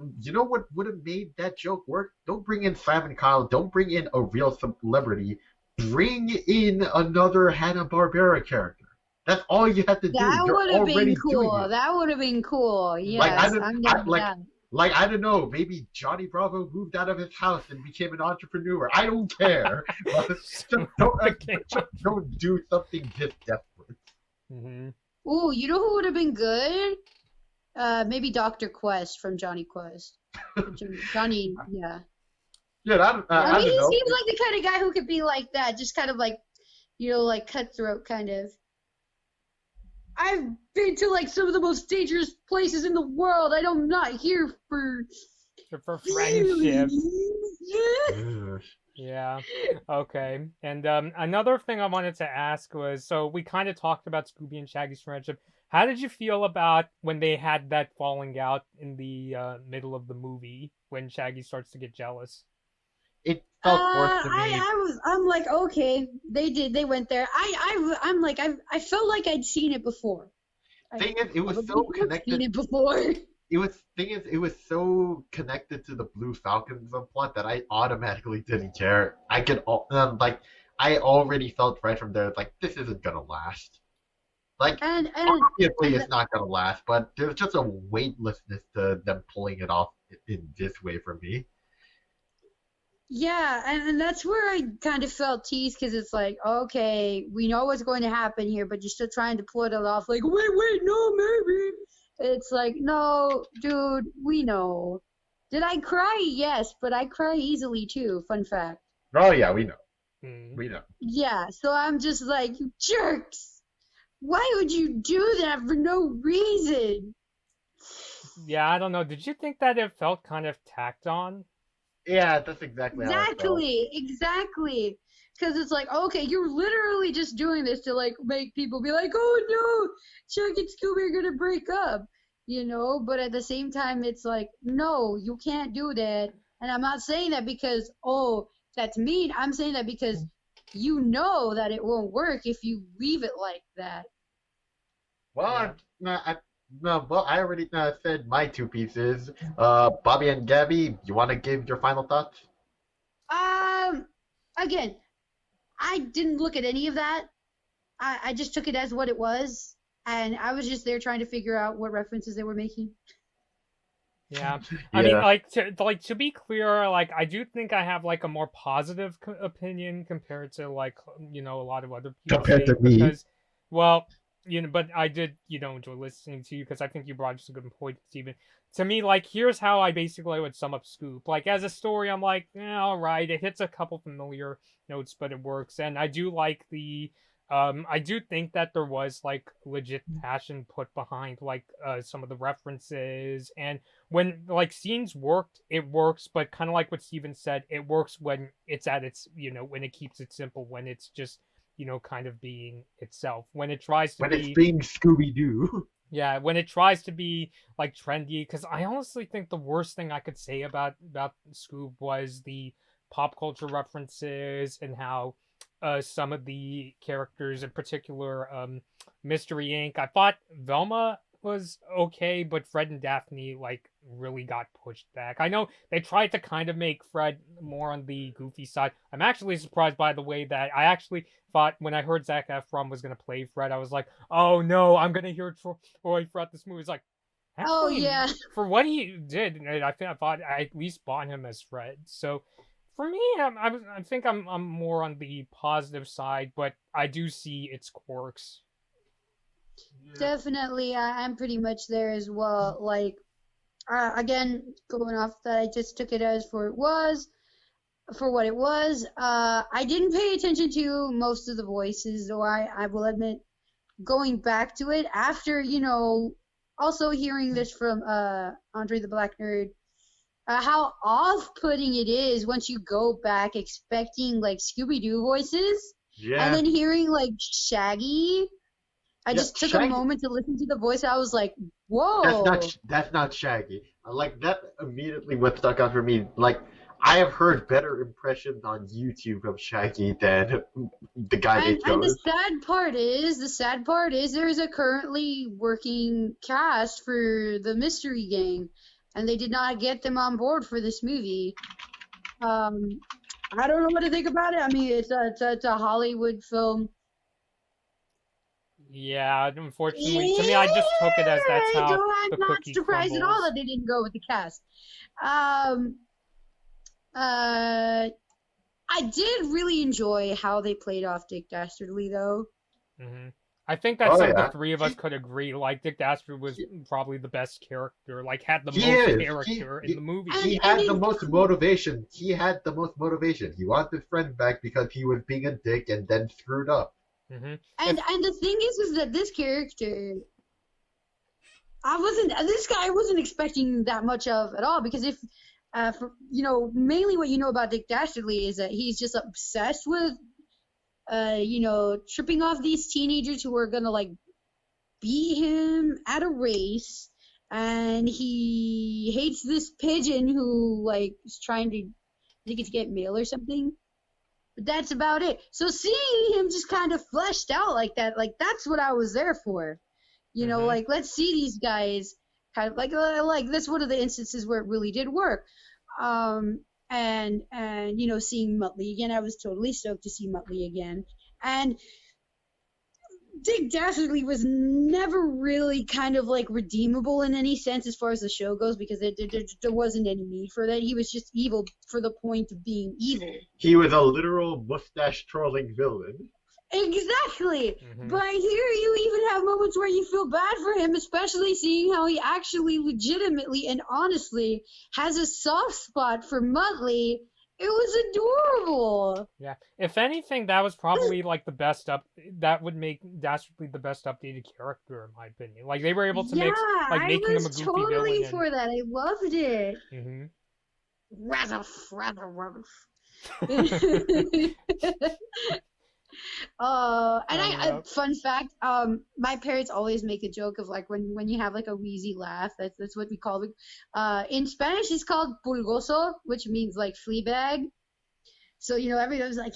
would have made that joke work? Don't bring in Simon Cowell. Don't bring in a real celebrity. Bring in another Hanna-Barbera character. That's all you have to do. That would have been cool. That would have been cool. Yes, I don't know. Maybe Johnny Bravo moved out of his house and became an entrepreneur. I don't care. just don't do something this desperate. Mm-hmm. Ooh, you know who would have been good? Maybe Dr. Quest from Johnny Quest. Johnny, yeah. Yeah, I mean, he know. seems like the kind of guy who could be like that, just kind of like, like cutthroat kind of. I've been to like some of the most dangerous places in the world. I'm not here for friendship. Yeah. Okay. And another thing I wanted to ask was, so we kind of talked about Scooby and Shaggy's friendship. How did you feel about when they had that falling out in the middle of the movie when Shaggy starts to get jealous? It felt forced to me. I'm like, okay, they went there. I'm like, I felt like I'd seen it before. It was so connected. Seen it before. It was so connected to the Blue Falcon subplot that I automatically didn't care. I already felt right from there, like, this isn't gonna last. Like, obviously it's not gonna last, but there's just a weightlessness to them pulling it off in this way for me. Yeah, and that's where I kind of felt teased, because it's like, okay, we know what's going to happen here, but you're still trying to pull it off, like, wait, no, maybe. It's like, no, dude, we know. Did I cry? Yes, but I cry easily, too, fun fact. Oh, yeah, we know. We know. Yeah, so I'm just like, you jerks! Why would you do that for no reason? Yeah, I don't know. Did you think that it felt kind of tacked on? Yeah, that's exactly how I felt. Exactly. Because it's like, okay, you're literally just doing this to, like, make people be like, oh, no, Shaggy and Scooby are going to break up, But at the same time, it's like, no, you can't do that. And I'm not saying that because, oh, that's mean. I'm saying that because you know that it won't work if you leave it like that. Well, I already said my 2 pieces. Bobby and Gaby, you want to give your final thoughts? Again, I didn't look at any of that. I just took it as what it was, and I was just there trying to figure out what references they were making. Yeah, I mean, to be clear, like, I do think I have like a more positive opinion compared to like a lot of other people. Compared to me, because, well. But I did, enjoy listening to you because I think you brought just a good point, Steven. To me, like, here's how I basically would sum up Scoob. Like, as a story, I'm like, all right, it hits a couple familiar notes, but it works. And I do like I do think that there was, like, legit passion put behind, like, some of the references. And when, like, scenes worked, it works. But kind of like what Steven said, it works when it's at its, when it keeps it simple, when it's just, kind of being itself. When it tries to it's being Scooby-Doo. Yeah, when it tries to be, like, trendy. Because I honestly think the worst thing I could say about Scoob was the pop culture references and how some of the characters, in particular Mystery Inc. I thought Velma was okay, but Fred and Daphne like really got pushed back. I know they tried to kind of make Fred more on the goofy side. I'm actually surprised by the way that I actually thought when I heard Zac Efron was gonna play Fred, I was like, oh no, I'm gonna hear Troy throughout this movie. It's like, actually, for what he did, I thought I at least bought him as Fred. So for me, I think I'm more on the positive side, but I do see its quirks. Definitely, I'm pretty much there as well. Like, again, going off that, I just took it as for what it was. I didn't pay attention to most of the voices, though I will admit, going back to it after, also hearing this from Andre the Black Nerd, how off-putting it is once you go back expecting like Scooby-Doo voices, and then hearing like Shaggy. I just took a moment to listen to the voice. I was like, "Whoa, that's not Shaggy." Like that immediately what stuck out for me. Like I have heard better impressions on YouTube of Shaggy than the guy they chose. And the sad part is there is a currently working cast for the Mystery Gang, and they did not get them on board for this movie. I don't know what to think about it. I mean, it's a Hollywood film. Yeah, unfortunately, to me, I just took it as that's how the cookie crumbles. I'm not surprised at all that they didn't go with the cast. I did really enjoy how they played off Dick Dastardly, though. Mm-hmm. I think that the three of us could agree. Like, Dick Dastardly was probably the best character. Like, had the most character in the movie. He had the most motivation. He He wanted Fred back because he was being a dick and then screwed up. Mm-hmm. And the thing is that this character, this guy I wasn't expecting that much of at all, because if, mainly what you know about Dick Dastardly is that he's just obsessed with, tripping off these teenagers who are gonna like beat him at a race, and he hates this pigeon who like is trying to, I think it's get mail or something. But that's about it. So seeing him just kind of fleshed out like that, like that's what I was there for. Like let's see these guys kind of like that's one of the instances where it really did work. And seeing Muttley again, I was totally stoked to see Muttley again. And Dick Dastardly was never really kind of like redeemable in any sense as far as the show goes, because there wasn't any need for that. He was just evil for the point of being evil. He was a literal mustache trolling villain. Exactly. Mm-hmm. But here you even have moments where you feel bad for him, especially seeing how he actually legitimately and honestly has a soft spot for Muttley. It was adorable. Yeah. If anything, that was probably like the best that would make Dastardly the best updated character in my opinion. Like they were able to make like making him a goofy villain. I was totally for that. I loved it. Mm-hmm. Rather. Fun fact, my parents always make a joke of like when you have like a wheezy laugh, that's what we call it. In Spanish it's called pulgoso, which means like flea bag. So, everybody's like,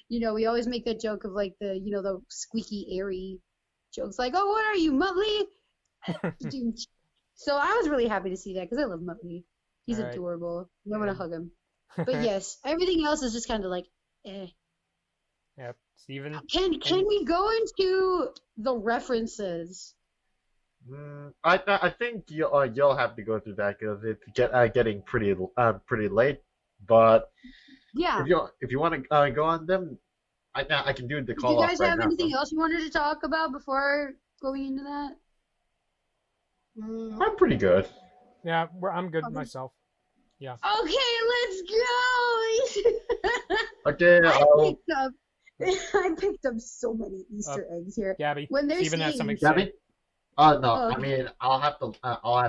we always make a joke of like the, the squeaky, airy jokes like, oh, what are you, Muttley? So I was really happy to see that because I love Muttley. He's adorable. I want to hug him. But yes, everything else is just kind of like, eh. Yep, Steven. Can we go into the references? I think you'll have to go through that because it's getting pretty late. But yeah, if you want to go on them, I can do the call. Do you guys have anything else you wanted to talk about before going into that? I'm pretty good. Yeah, I'm good myself. Yeah. Okay, let's go. Okay. I picked up so many Easter eggs here. Gaby. When they're Steven has something to Gaby? say. No. Okay. I mean, I'll have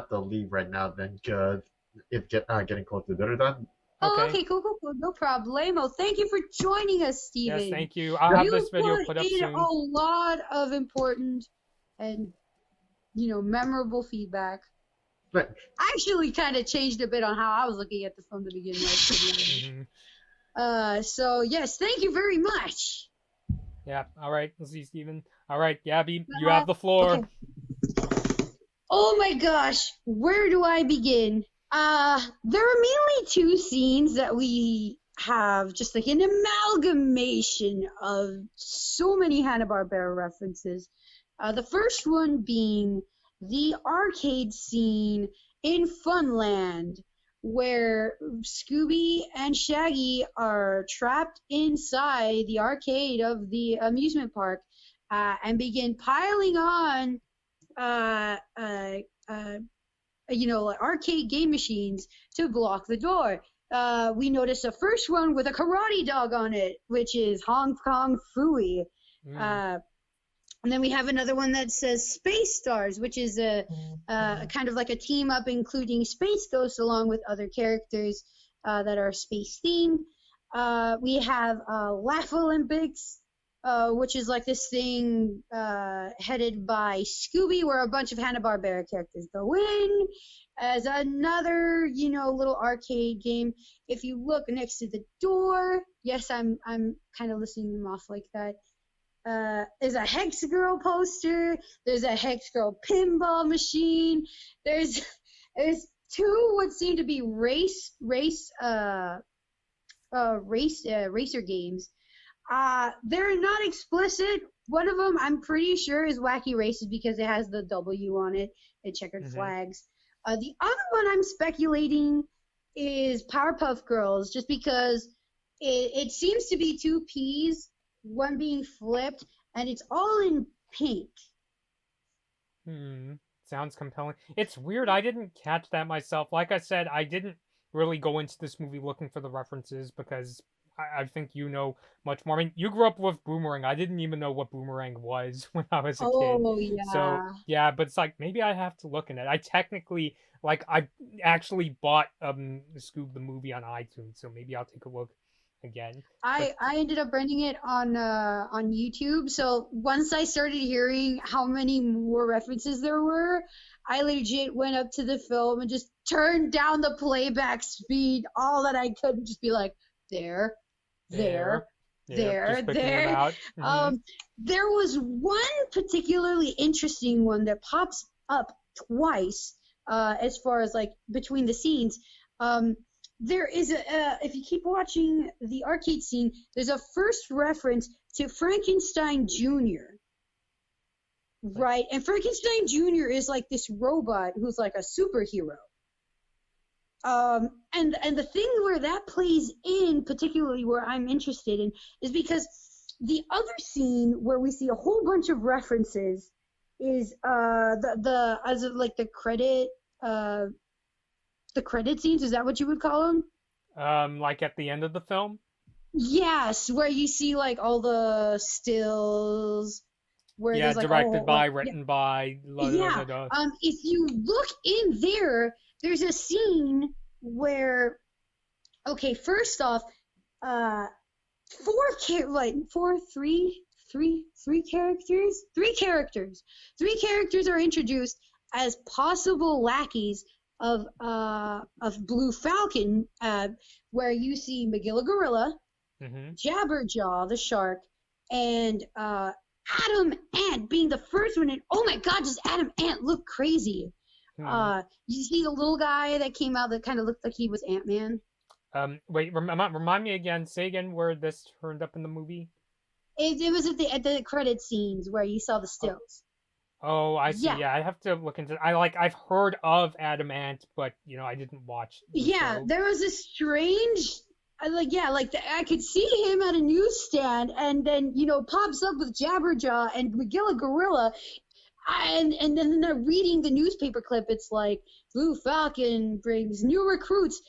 to leave right now then, because it's getting close to dinner time. Okay, cool. No problemo. Thank you for joining us, Steven. Yes, thank you. I'll have this video put up soon. You put in a lot of important and, memorable feedback. Thanks. I actually kind of changed a bit on how I was looking at the film to begin with. So yes, thank you very much. Yeah. All right. Let's see, Steven. All right, Gabby, you have the floor. Okay. Oh my gosh, where do I begin? There are mainly two scenes that we have just like an amalgamation of so many Hanna-Barbera references. The first one being the arcade scene in Funland, where Scooby and Shaggy are trapped inside the arcade of the amusement park and begin piling on arcade game machines to block the door. We noticed a first one with a karate dog on it, which is Hong Kong Phooey. And then we have another one that says Space Stars, which is a kind of like a team up, including Space Ghost along with other characters that are space themed. We have Laugh Olympics, which is like this thing headed by Scooby, where a bunch of Hanna-Barbera characters go in as another, little arcade game. If you look next to the door, yes, I'm kind of listing them off like that. There's a Hex Girl poster. There's a Hex Girl pinball machine. There's two what seem to be racer games. They're not explicit. One of them, I'm pretty sure, is Wacky Races because it has the W on it and checkered flags. The other one I'm speculating is Powerpuff Girls, just because it seems to be two P's, one being flipped, and it's all in pink. Sounds compelling. It's weird. I didn't catch that myself. Like I said, I didn't really go into this movie looking for the references because I think you know much more. I mean, you grew up with Boomerang. I didn't even know what Boomerang was when I was a kid. Oh, yeah. So, yeah, but it's like, maybe I have to look in it. I technically, I actually bought Scoob the movie on iTunes, so maybe I'll take a look again. I ended up renting it on YouTube, so once I started hearing how many more references there were, I legit went up to the film and just turned down the playback speed all that I could and just be like, there. There. There was one particularly interesting one that pops up twice as far as like between the scenes. There is if you keep watching the arcade scene, there's a first reference to Frankenstein Jr. Right, and Frankenstein Jr. is like this robot who's like a superhero. And the thing where that plays in, particularly where I'm interested in, is because the other scene where we see a whole bunch of references is the credit scenes. Is that what you would call them? Like at the end of the film? Yes, where you see like all the stills. Where yeah, like, directed by, written by. If you look in there, there's a scene where, okay, first off, three characters are introduced as possible lackeys of Blue Falcon, where you see Magilla Gorilla, Jabberjaw the shark, and Adam Ant being the first one. And oh my God, does Adam Ant look crazy? You see the little guy that came out that kind of looked like he was Ant-Man? Wait, remind me again. Say again where this turned up in the movie. It was at the credit scenes where you saw the stills. Oh, I see. Yeah, I have to look into. I've heard of Adam Ant, but I didn't watch. Yeah, there was a strange. I could see him at a newsstand, and then pops up with Jabberjaw and Magilla Gorilla. And then they're reading the newspaper clip. It's like, Blue Falcon brings new recruits.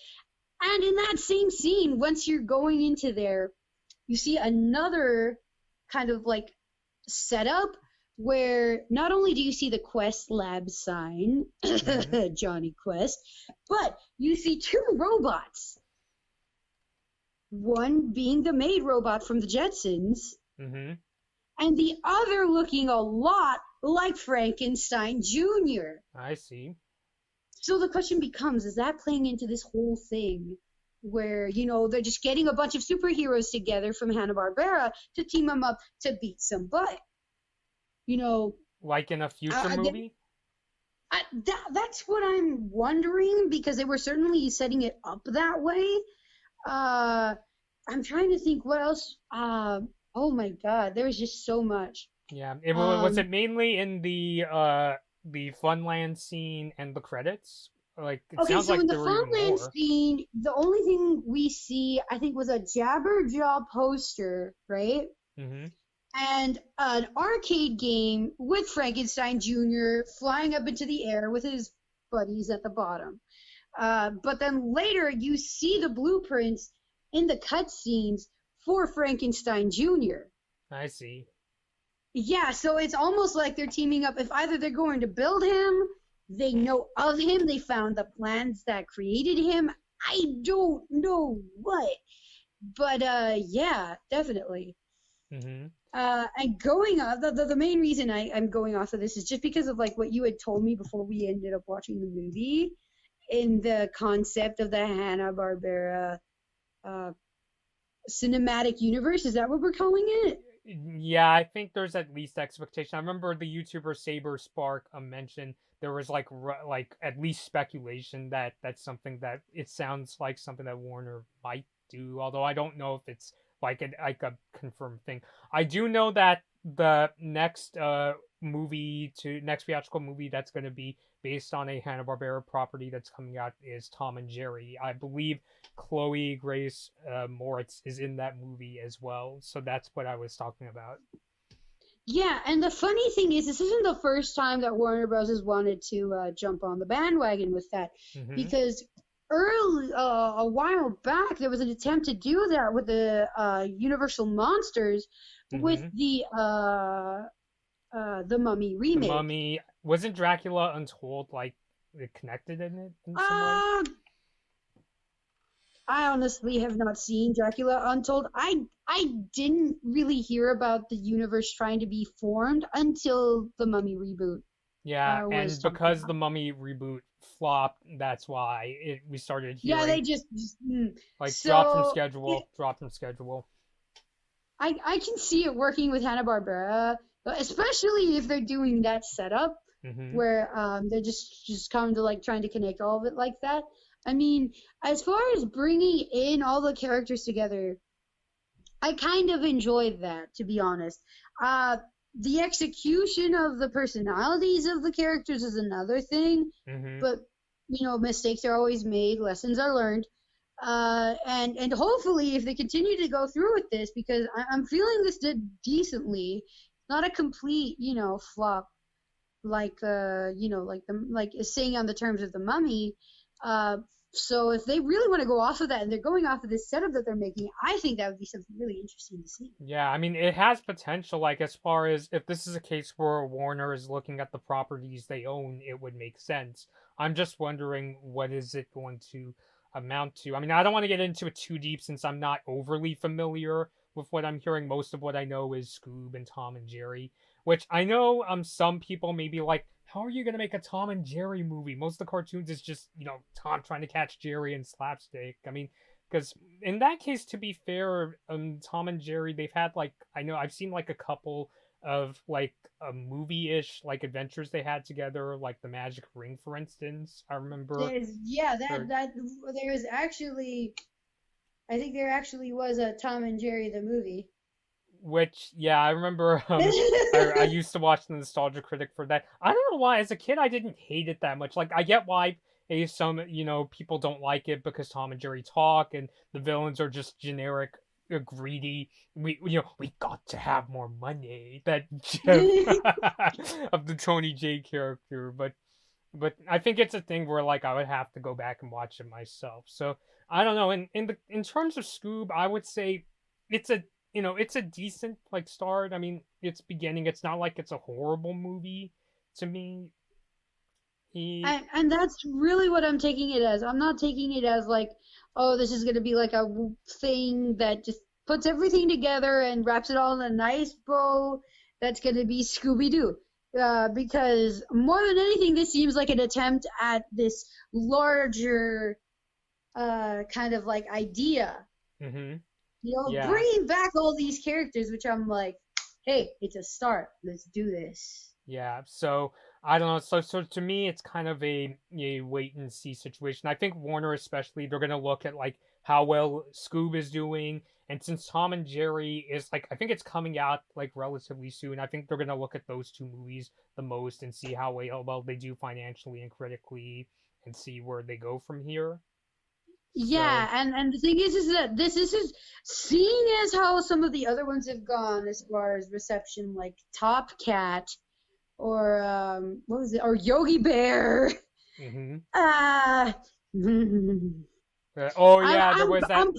And in that same scene, once you're going into there, you see another kind of like setup where not only do you see the Quest Lab sign, Johnny Quest, but you see two robots. One being the maid robot from the Jetsons, and the other looking a lot like Frankenstein Jr. I see. So the question becomes, is that playing into this whole thing where, they're just getting a bunch of superheroes together from Hanna-Barbera to team them up to beat some butt. Like in a future movie? That's what I'm wondering, because they were certainly setting it up that way. I'm trying to think what else. Oh my God, there's just so much. Yeah, was it mainly in the Funland scene and the credits? Like, it sounds like in the there were even Funland more. scene, the only thing we see, I think, was a Jabberjaw poster, right? Mm-hmm. And an arcade game with Frankenstein Jr. flying up into the air with his buddies at the bottom. But then later, you see the blueprints in the cutscenes for Frankenstein Jr. I see. Yeah, so it's almost like they're teaming up. If either they're going to build him, they know of him, they found the plans that created him. I don't know what. But, yeah, definitely. Mm-hmm. And going off, the main reason I'm going off of this is just because of, like, what you had told me before we ended up watching the movie, in the concept of the Hanna-Barbera cinematic universe. Is that what we're calling it? Yeah, I think there's at least expectation. I remember the YouTuber Saber Spark mentioned there was like at least speculation that that's something that it sounds like something that Warner might do. Although I don't know if it's like a confirmed thing. I do know that the next theatrical movie that's going to be based on a Hanna-Barbera property that's coming out is Tom and Jerry. I believe Chloe Grace Moritz is in that movie as well. So that's what I was talking about. Yeah, and the funny thing is, this isn't the first time that Warner Bros. Has wanted to jump on the bandwagon with that, because a while back there was an attempt to do that with the Universal Monsters with the Mummy remake. The Mummy, wasn't Dracula Untold like connected in it in some way? I honestly have not seen Dracula Untold. I didn't really hear about the universe trying to be formed until the Mummy reboot. Yeah, and because the Mummy reboot flopped, that's why we started hearing. Yeah, they just dropped from schedule. I can see it working with Hanna-Barbera, especially if they're doing that setup where they're just coming to like trying to connect all of it like that. I mean, as far as bringing in all the characters together, I kind of enjoyed that, to be honest. The execution of the personalities of the characters is another thing, but, mistakes are always made, lessons are learned. And hopefully, if they continue to go through with this, because I'm feeling this did decently, not a complete, flop, like saying on the terms of the Mummy. So if they really want to go off of that and they're going off of this setup that they're making, I think that would be something really interesting to see. Yeah, I mean, it has potential, like, as far as if this is a case where Warner is looking at the properties they own, it would make sense. I'm just wondering, what is it going to amount to? I mean, I don't want to get into it too deep since I'm not overly familiar with what I'm hearing. Most of what I know is Scoob and Tom and Jerry, which I know some people may be like, how are you going to make a Tom and Jerry movie? Most of the cartoons is just, Tom trying to catch Jerry and slapstick. I mean, because in that case, to be fair, Tom and Jerry, they've had I've seen a couple of a movie-ish adventures they had together, like the Magic Ring, for instance. I remember. There was actually, I think there actually was a Tom and Jerry the movie. Which, yeah, I remember I used to watch the Nostalgia Critic for that. I don't know why, as a kid, I didn't hate it that much. I get why some, people don't like it because Tom and Jerry talk and the villains are just generic, greedy. We got to have more money. That of the Tony J character. But I think it's a thing where, I would have to go back and watch it myself. So, I don't know. In terms of Scoob, I would say it's a decent start. I mean, it's beginning. It's not like it's a horrible movie to me. And that's really what I'm taking it as. I'm not taking it as this is going to be a thing that just puts everything together and wraps it all in a nice bow. That's going to be Scooby-Doo. Because more than anything, this seems like an attempt at this larger kind of like idea. Mm-hmm. Bringing back all these characters, which I'm like, hey, it's a start. Let's do this. Yeah, so I don't know. So to me, it's kind of a wait and see situation. I think Warner, especially, they're gonna look at like how well Scoob is doing, and since Tom and Jerry is like, I think it's coming out like relatively soon. I think they're gonna look at those two movies the most and see how well they do financially and critically, and see where they go from here. Yeah, and the thing is that this is seeing as how some of the other ones have gone as far as reception, like Top Cat or what was it, or Yogi Bear. Mm-hmm. Oh yeah, there was that. I'm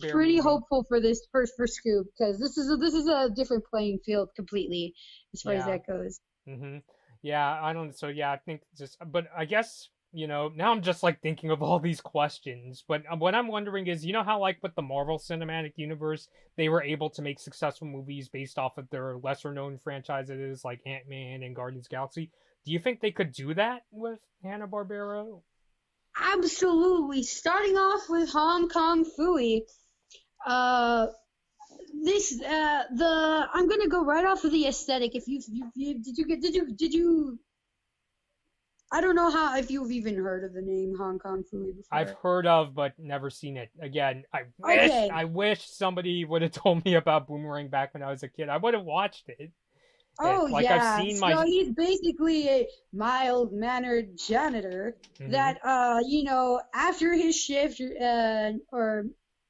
pretty hopeful for this for Scoob, because this is a different playing field completely as far as that goes. Mm-hmm. Yeah, I don't. So yeah, I think but I guess. Now I'm just like thinking of all these questions, but what I'm wondering is, how like with the Marvel Cinematic Universe, they were able to make successful movies based off of their lesser known franchises like Ant-Man and Guardians of the Galaxy. Do you think they could do that with Hanna-Barbera? Absolutely. Starting off with Hong Kong Phooey, I'm gonna go right off of the aesthetic. Did you I don't know if you've even heard of the name Hong Kong Phooey before. I've heard of, but never seen it. Again, I wish somebody would have told me about Boomerang back when I was a kid. I would have watched it. I've seen he's basically a mild-mannered janitor that, after his shift, or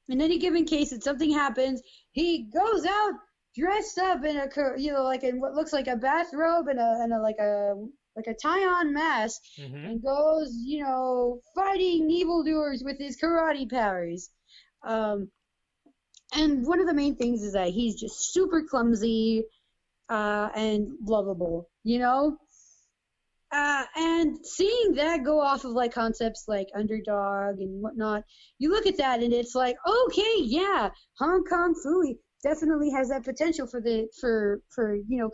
in any given case that something happens, he goes out dressed up in in what looks like a bathrobe and a tie-on mask, and goes, fighting evildoers with his karate powers. And one of the main things is that he's just super clumsy and lovable, and seeing that go off of like concepts like underdog and whatnot, you look at that and it's like, okay, yeah, Hong Kong Phooey definitely has that potential for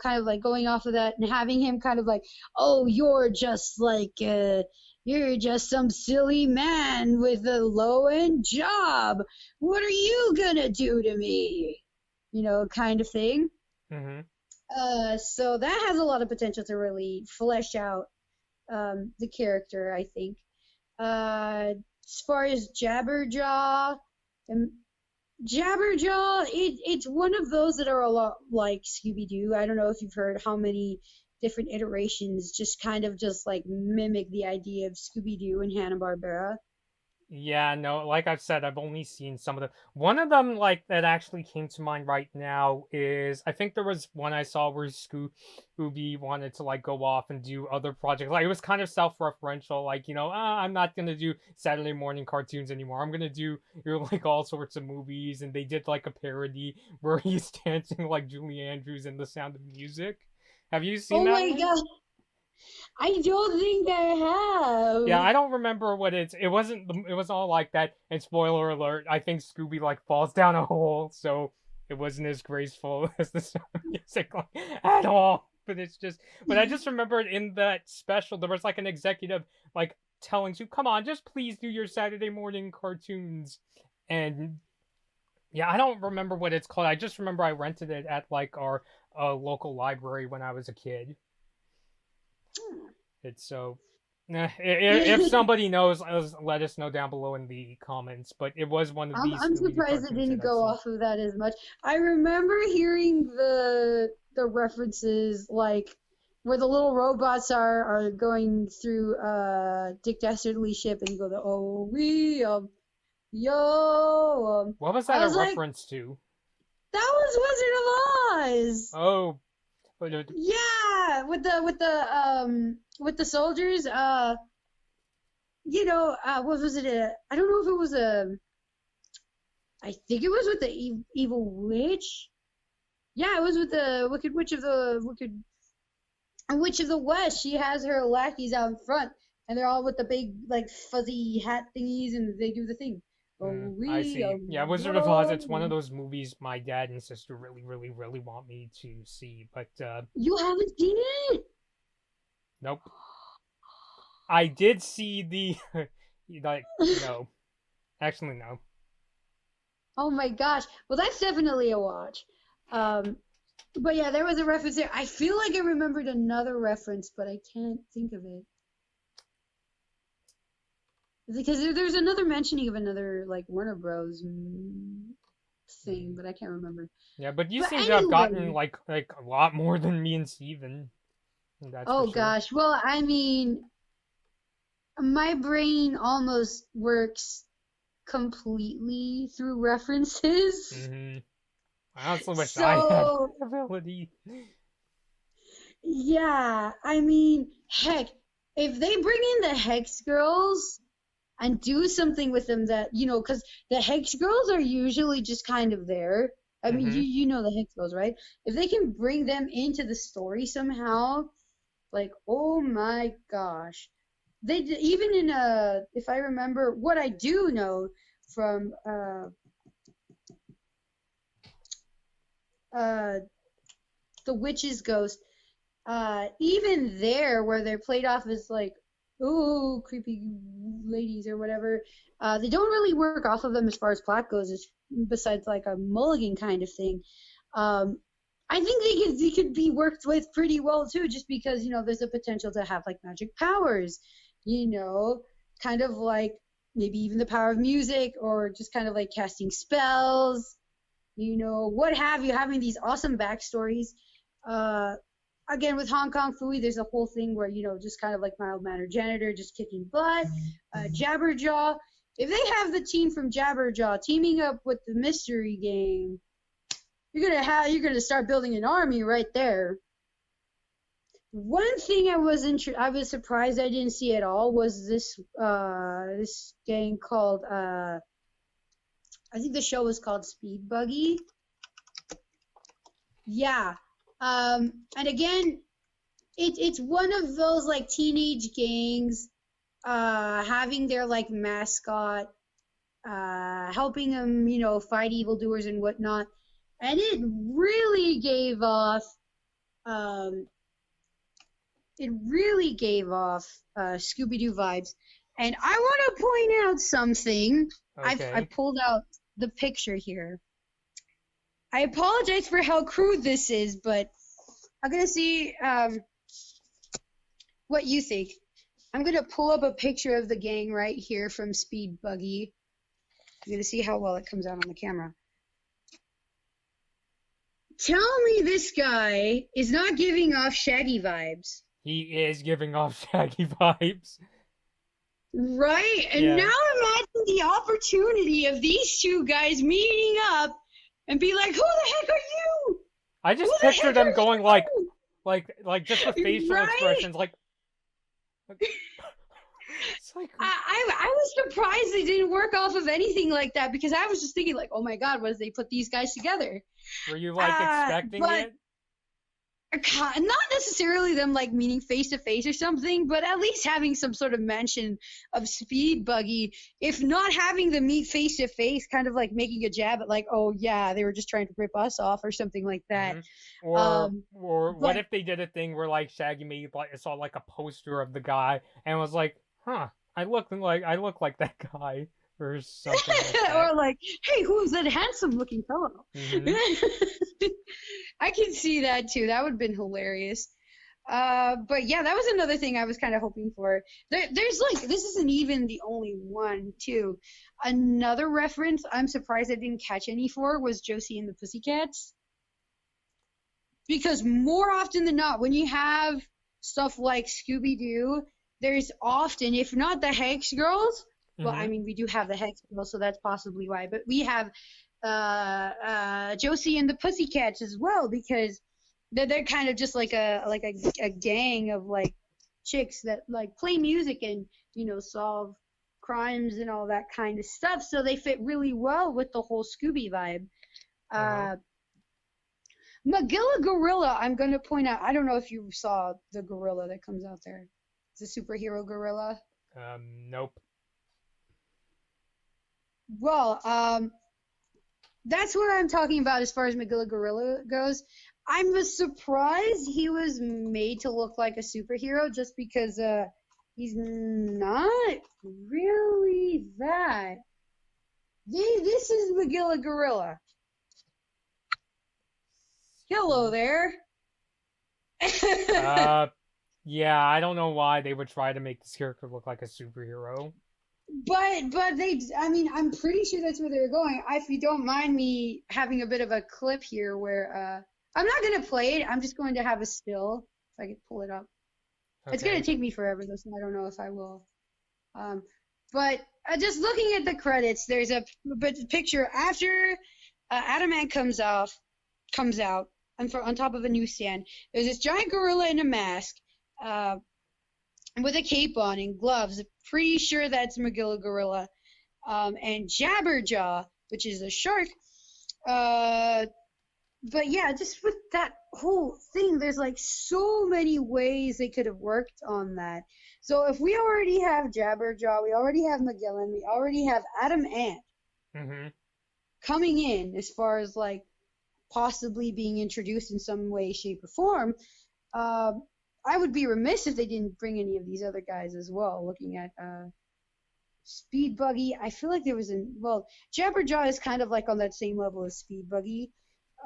kind of like going off of that and having him kind of like, oh, you're just some silly man with a low-end job. What are you gonna do to me? Kind of thing. So that has a lot of potential to really flesh out the character, I think. As far as Jabberjaw, it's one of those that are a lot like Scooby-Doo. I don't know if you've heard how many different iterations just kind of just like mimic the idea of Scooby-Doo and Hanna-Barbera. Yeah, no, like I've said, I've only seen some of them. One of them, like, that actually came to mind right now is, I think there was one I saw where Scooby wanted to, like, go off and do other projects. Like, it was kind of self-referential, like, I'm not gonna do Saturday morning cartoons anymore. I'm gonna do, like, all sorts of movies, and they did, like, a parody where he's dancing like Julie Andrews in The Sound of Music. Have you seen that? Oh my god! I don't think I have. Yeah, I don't remember what it was all like that, and spoiler alert, I think Scooby like falls down a hole, so it wasn't as graceful as the Sound of Music at all. But I just remembered in that special there was like an executive like telling Scoob, come on, just please do your Saturday morning cartoons. And yeah, I don't remember what it's called. I just remember I rented it at like our local library when I was a kid. It's so. If somebody knows, let us know down below in the comments. But it was one of these. I'm surprised it didn't go off of that as much. I remember hearing the references like where the little robots are going through Dick Dastardly ship and you go yo. What was that a reference to? That was Wizard of Oz. Oh. Yeah, with the soldiers, what was it? I don't know if it was I think it was with the evil witch. Yeah, it was with the Wicked Witch of the West. She has her lackeys out in front, and they're all with the big like fuzzy hat thingies, and they do the thing. I see. Yeah, Wizard of Oz, it's one of those movies my dad and sister really, really, really want me to see, but you haven't seen it? Nope. I did see the Actually, no. Oh my gosh. Well, that's definitely a watch. But yeah, there was a reference there. I feel like I remembered another reference, but I can't think of it. Because there's another mentioning of another, like, Warner Bros. Thing, but I can't remember. Yeah, but you seem to have gotten, like a lot more than me and Steven. Oh gosh. Well, I mean, my brain almost works completely through references. Mm-hmm. I also wish I had that ability. Yeah, I mean, heck, if they bring in the Hex Girls and do something with them that, you know, because the Hex Girls are usually just kind of there. I mean, you know the Hex Girls, right? If they can bring them into the story somehow, like, oh my gosh. They even in if I remember what I do know from the Witch's Ghost, even there where they're played off as like, ooh, creepy ladies or whatever, they don't really work off of them as far as plot goes, besides like a mulligan kind of thing. I think they could be worked with pretty well too, just because, you know, there's a potential to have like magic powers, you know, kind of like maybe even the power of music, or just kind of like casting spells, you know, what have you, having these awesome backstories. Again, with Hong Kong Phooey, there's a whole thing where, you know, just kind of like mild-mannered janitor just kicking butt. Jabberjaw. If they have the team from Jabberjaw teaming up with the Mystery Gang, you're gonna start building an army right there. One thing I was surprised I didn't see at all was this gang called I think the show was called Speed Buggy. Yeah. And again, it's one of those like teenage gangs having their like mascot helping them, you know, fight evildoers and whatnot. And it really gave off Scooby-Doo vibes. And I want to point out something. Okay. I pulled out the picture here. I apologize for how crude this is, but I'm going to see what you think. I'm going to pull up a picture of the gang right here from Speed Buggy. I'm going to see how well it comes out on the camera. Tell me this guy is not giving off Shaggy vibes. He is giving off Shaggy vibes. Right? And now imagine the opportunity of these two guys meeting up and be like, who the heck are you? I just picture them going like just with facial expressions, like. It's like I was surprised they didn't work off of anything like that, because I was just thinking like, oh my god, what if they put these guys together? Were you like expecting it? Not necessarily them like meeting face to face or something, but at least having some sort of mention of Speed Buggy, if not having them meet face to face, kind of like making a jab at like, oh yeah, they were just trying to rip us off or something like that. Mm-hmm. Or what if they did a thing where like Shaggy made like saw like a poster of the guy and was like, huh, I look like that guy. Or something like that. Or like, hey, who's that handsome-looking fellow? Mm-hmm. I can see that too. That would have been hilarious. But yeah, that was another thing I was kind of hoping for. There's like, this isn't even the only one too. Another reference I'm surprised I didn't catch any for was Josie and the Pussycats. Because more often than not, when you have stuff like Scooby-Doo, there's often, if not the Hex Girls. Well, I mean, we do have the Hex Girls, so that's possibly why. But we have Josie and the Pussycats as well, because they're kind of just like a gang of like chicks that like play music and, you know, solve crimes and all that kind of stuff. So they fit really well with the whole Scooby vibe. Magilla Gorilla, I'm going to point out. I don't know if you saw the gorilla that comes out there. It's a superhero gorilla. Nope. Well, that's what I'm talking about as far as Magilla Gorilla goes. I'm surprised he was made to look like a superhero, just because he's not really that. This is Magilla Gorilla. Hello there. Yeah, I don't know why they would try to make this character look like a superhero. But I'm pretty sure that's where they're going. If you don't mind me having a bit of a clip here where I'm not gonna play it. I'm just going to have a still if I could pull it up. Okay. It's gonna take me forever though, so I don't know if I will. But just looking at the credits, there's a picture after Adamant comes out on top of a newsstand. There's this giant gorilla in a mask. With a cape on and gloves. Pretty sure that's Magilla Gorilla. And Jabberjaw, which is a shark. But yeah, just with that whole thing, there's like so many ways they could have worked on that. So if we already have Jabberjaw, we already have Magilla, we already have Adam Ant coming in as far as like possibly being introduced in some way, shape, or form. I would be remiss if they didn't bring any of these other guys as well. Looking at Speed Buggy, I feel like there was Jabberjaw is kind of like on that same level as Speed Buggy,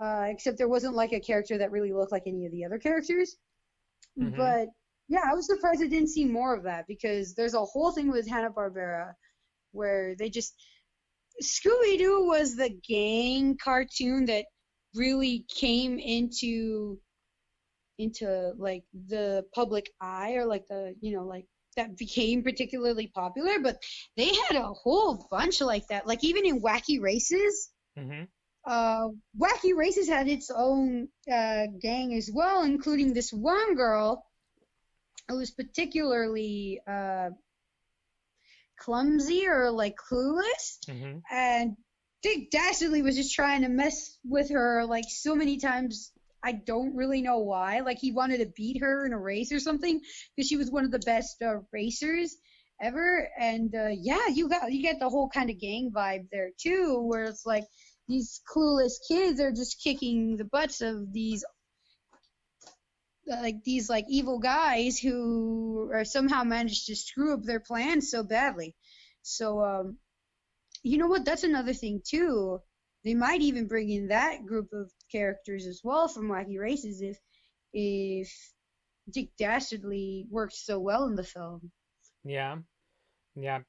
except there wasn't like a character that really looked like any of the other characters. But yeah, I was surprised I didn't see more of that because there's a whole thing with Hanna-Barbera where they just Scooby-Doo was the gang cartoon that really came into like the public eye or like the like that became particularly popular, but they had a whole bunch like that, like even in Wacky Races. Wacky Races had its own gang as well, including this one girl who was particularly clumsy or like clueless, and Dick Dastardly was just trying to mess with her like so many times. I don't really know why. Like he wanted to beat her in a race or something because she was one of the best racers ever. And yeah, you get the whole kind of gang vibe there too, where it's like these clueless kids are just kicking the butts of these evil guys who are somehow managed to screw up their plans so badly. So you know what? That's another thing too. They might even bring in that group of characters as well from Wacky Races if Dick Dastardly works so well in the film. Yeah,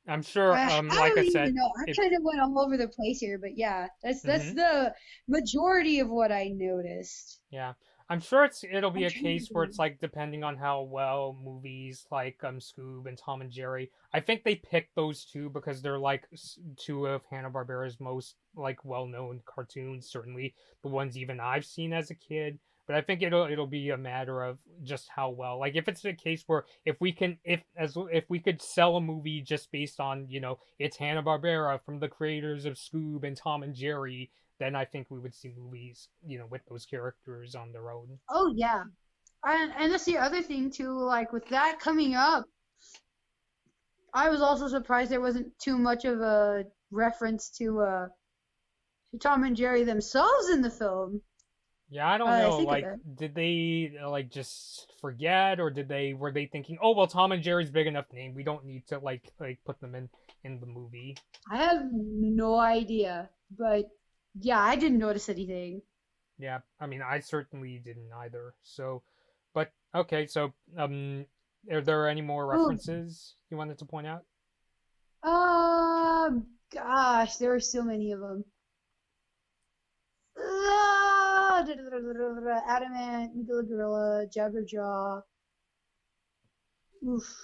I'm sure. Like I said, I kind of went all over the place here, but yeah, that's the majority of what I noticed. Yeah. I'm sure it'll be a case where it's like depending on how well movies like Scoob and Tom and Jerry. I think they picked those two because they're like two of Hanna-Barbera's most like well-known cartoons, certainly the ones even I've seen as a kid. But I think it'll be a matter of just how well. Like if it's a case where if we could sell a movie just based on, it's Hanna-Barbera from the creators of Scoob and Tom and Jerry, then I think we would see movies, with those characters on their own. Oh, yeah. And that's the other thing, too, like, with that coming up, I was also surprised there wasn't too much of a reference to Tom and Jerry themselves in the film. Yeah, I don't know, like, did they, like, just forget, or were they thinking, oh, well, Tom and Jerry's big enough name, we don't need to, like put them in the movie? I have no idea, but... yeah, I didn't notice anything. Yeah, I mean, I certainly didn't either. So, but, okay, so, are there any more references you wanted to point out? Gosh, there are so many of them. Adamant, Magilla Gorilla, Jabberjaw. Oof.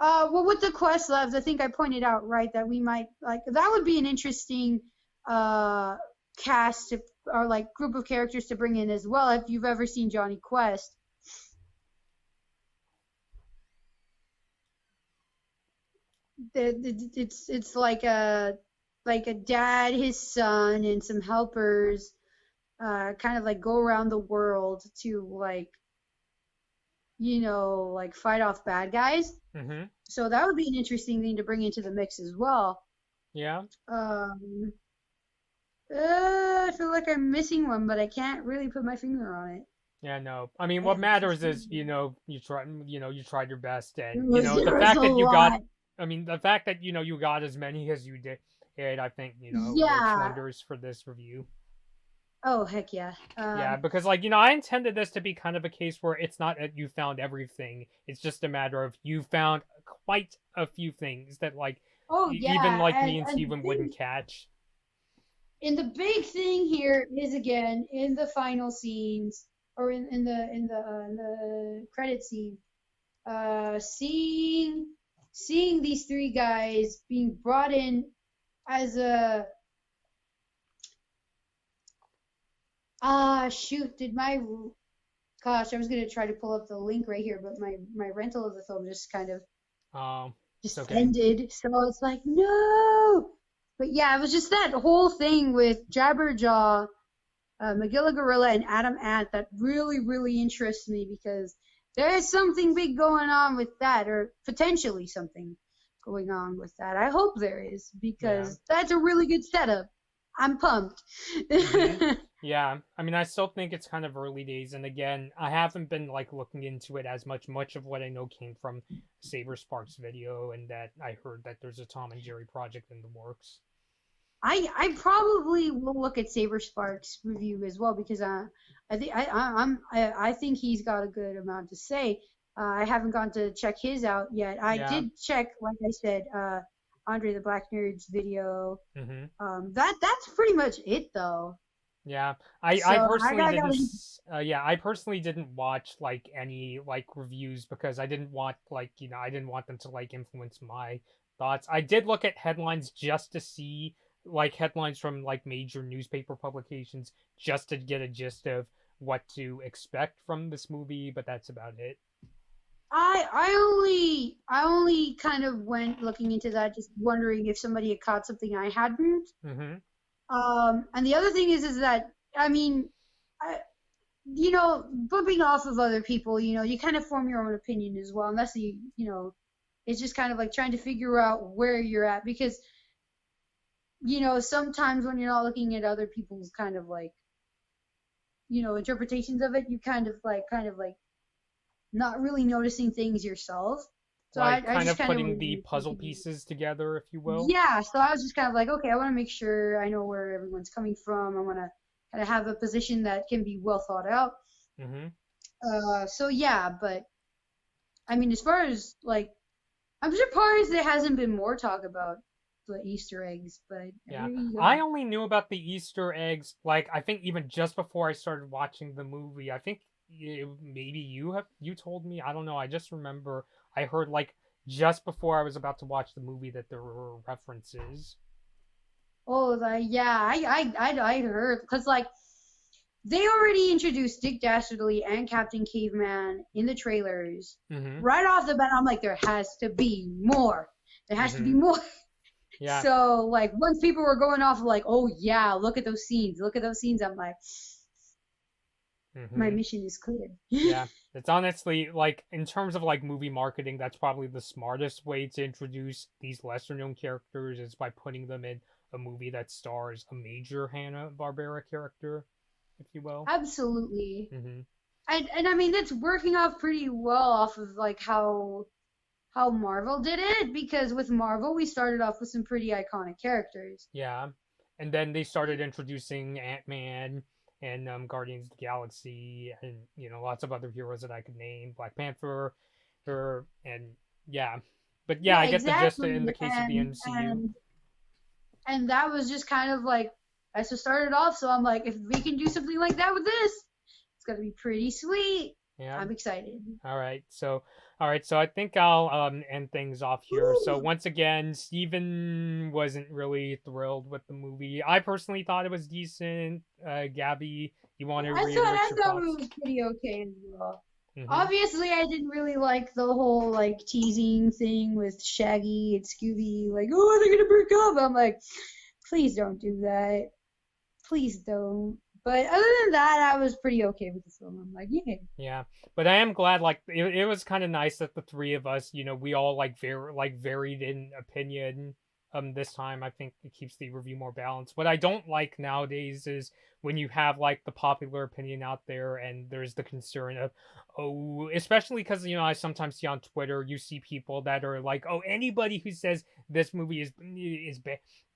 Well, with the Questloves, I think I pointed out, right, that we might, like, that would be an interesting cast or, like, group of characters to bring in as well, if you've ever seen Johnny Quest. It's like a dad, his son, and some helpers kind of, like, go around the world to, like, like fight off bad guys. So that would be an interesting thing to bring into the mix as well. Yeah. I feel like I'm missing one, but I can't really put my finger on it. Yeah, no. I mean, what matters is, you tried your best, and the fact that you got I mean, the fact that you got as many as you did, I think works Yeah. wonders for this review. Oh heck yeah. Yeah, because I intended this to be kind of a case where it's not that you found everything; it's just a matter of you found quite a few things that Oh even yeah, me and Steven wouldn't catch. And the big thing here is again in the final scenes or in the credit scene, seeing these three guys being brought in as a shoot, gosh, I was gonna try to pull up the link right here, but my rental of the film just kind of just ended, so it's like no. But yeah, it was just that whole thing with Jabberjaw, Magilla Gorilla, and Adam Ant that really, really interests me because there's something big going on with that, or potentially something going on with that. I hope there is, because that's a really good setup. I'm pumped. Mm-hmm. Yeah, I mean, I still think it's kind of early days, and again, I haven't been looking into it as much. Much of what I know came from Saber Sparks' video, and that I heard that there's a Tom and Jerry project in the works. I probably will look at Saber Sparks' review as well because I think he's got a good amount to say. I haven't gone to check his out yet. I did check, like I said, Andre the Black Nerd's video. Mm-hmm. That's pretty much it though. Yeah, I personally didn't watch any reviews because I didn't want I didn't want them to influence my thoughts. I did look at headlines just to see headlines from major newspaper publications just to get a gist of what to expect from this movie, but that's about it. I only kind of went looking into that, just wondering if somebody had caught something I hadn't. Mm-hmm. And the other thing is that, I mean, bumping off of other people, you kind of form your own opinion as well, unless it's just kind of trying to figure out where you're at, because, sometimes when you're not looking at other people's kind of interpretations of it, you kind of not really noticing things yourself. So I kind of putting the puzzle pieces together, if you will. Yeah, so I was just kind of okay, I want to make sure I know where everyone's coming from. I want to kind of have a position that can be well thought out. Mm-hmm. So yeah, but I mean, as far as I'm surprised there hasn't been more talk about the Easter eggs, but yeah, I only knew about the Easter eggs I think even just before I started watching the movie. I think maybe you told me. I don't know. I just remember I heard just before I was about to watch the movie that there were references. Oh, I heard because they already introduced Dick Dastardly and Captain Caveman in the trailers. Mm-hmm. Right off the bat, I'm there has to be more. There has to be more. Yeah. So once people were going off oh yeah, look at those scenes. I'm my mission is clear. Yeah, it's honestly in terms of movie marketing, that's probably the smartest way to introduce these lesser known characters is by putting them in a movie that stars a major Hanna-Barbera character, if you will. Absolutely. Mm-hmm. And I mean that's working off pretty well off of how Marvel did it, because with Marvel we started off with some pretty iconic characters. Yeah, and then they started introducing Ant-Man and Guardians of the Galaxy, and lots of other heroes that I could name, Black Panther, and yeah, but yeah, I get exactly. The gist in the case of the MCU. And that was just kind of as it started off. So I'm if we can do something like that with this, it's gonna be pretty sweet. Yeah, I'm excited. All right, so I think I'll end things off here. Ooh. So once again, Steven wasn't really thrilled with the movie. I personally thought it was decent. Gaby, you want to reiterate your thoughts? I thought it was pretty okay as well. Mm-hmm. Obviously, I didn't really like the whole teasing thing with Shaggy and Scooby. Oh, they're gonna break up. I'm please don't do that. Please don't. But other than that, I was pretty okay with the film. I'm yeah. Yeah, but I am glad. It was kind of nice that the three of us, we all varied in opinion this time. I think it keeps the review more balanced. What I don't like nowadays is when you have like the popular opinion out there and there's the concern of, oh, especially because I sometimes see on Twitter, you see people that are like, oh, anybody who says this movie is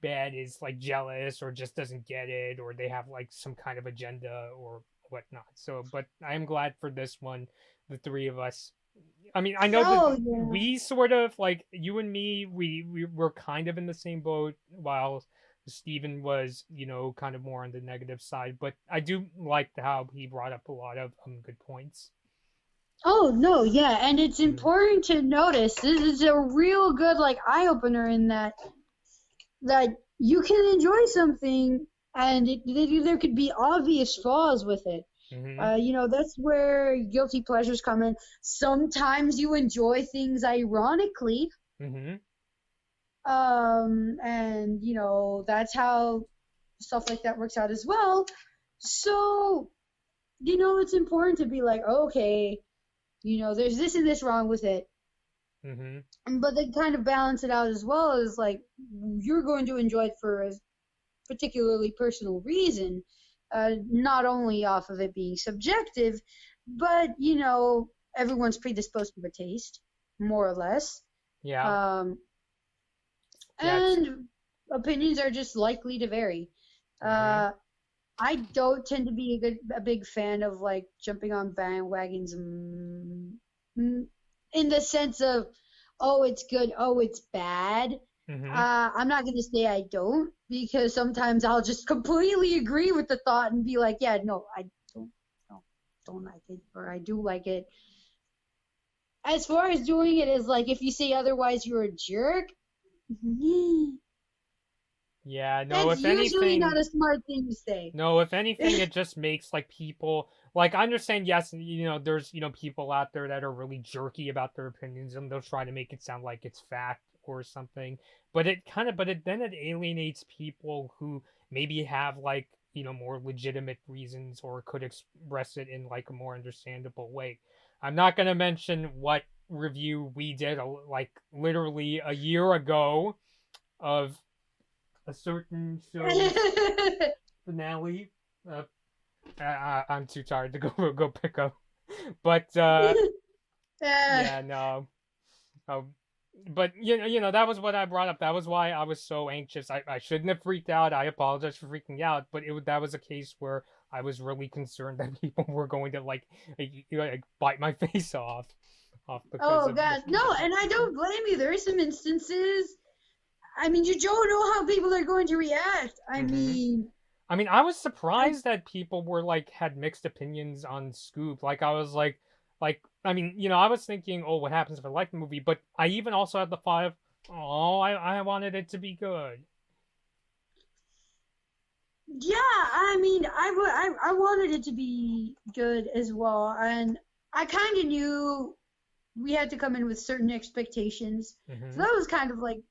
bad is like jealous or just doesn't get it, or they have like some kind of agenda or whatnot. So, but I am glad for this one, the three of us. I mean, I know that we sort of, like, you and me, we were kind of in the same boat, while Steven was, kind of more on the negative side. But I do like how he brought up a lot of good points. Oh, no, yeah. And it's important to notice, this is a real good, like, eye-opener in that you can enjoy something and there could be obvious flaws with it. That's where guilty pleasures come in. Sometimes you enjoy things ironically. And, that's how stuff like that works out as well. So, it's important to be like, okay, there's this and this wrong with it. But they kind of balance it out as well as, like, you're going to enjoy it for a particularly personal reason. Not only off of it being subjective, but, everyone's predisposed to a taste, more or less. Yeah. And opinions are just likely to vary. I don't tend to be a big fan of, like, jumping on bandwagons in the sense of, oh, it's good, oh, it's bad. I'm not going to say I don't, because sometimes I'll just completely agree with the thought and be like, yeah, no, I don't like it, or I do like it. As far as doing it is, like, if you say otherwise, you're a jerk. Yeah, no, that's usually not a smart thing to say. No, if anything, it just makes, like, people, like, I understand, yes, there's, people out there that are really jerky about their opinions, and they'll try to make it sound like it's fact or something, but then it alienates people who maybe have, like, more legitimate reasons or could express it in, like, a more understandable way. I'm not going to mention what review we did, like, literally a year ago of a certain show's finale. I'm too tired to go pick up, but yeah, no. But that was what I brought up. That was why I was so anxious. I shouldn't have freaked out. I apologize for freaking out, but that was a case where I was really concerned that people were going to like bite my face off. Oh God, no! And I don't blame you. There are some instances. I mean, you don't know how people are going to react. I mean, I was surprised that people were like had mixed opinions on Scoob. Like, I was like, I was thinking, oh, what happens if I like the movie? But I even also had the thought of, oh, I wanted it to be good. Yeah, I wanted it to be good as well, and I kind of knew we had to come in with certain expectations. So that was kind of like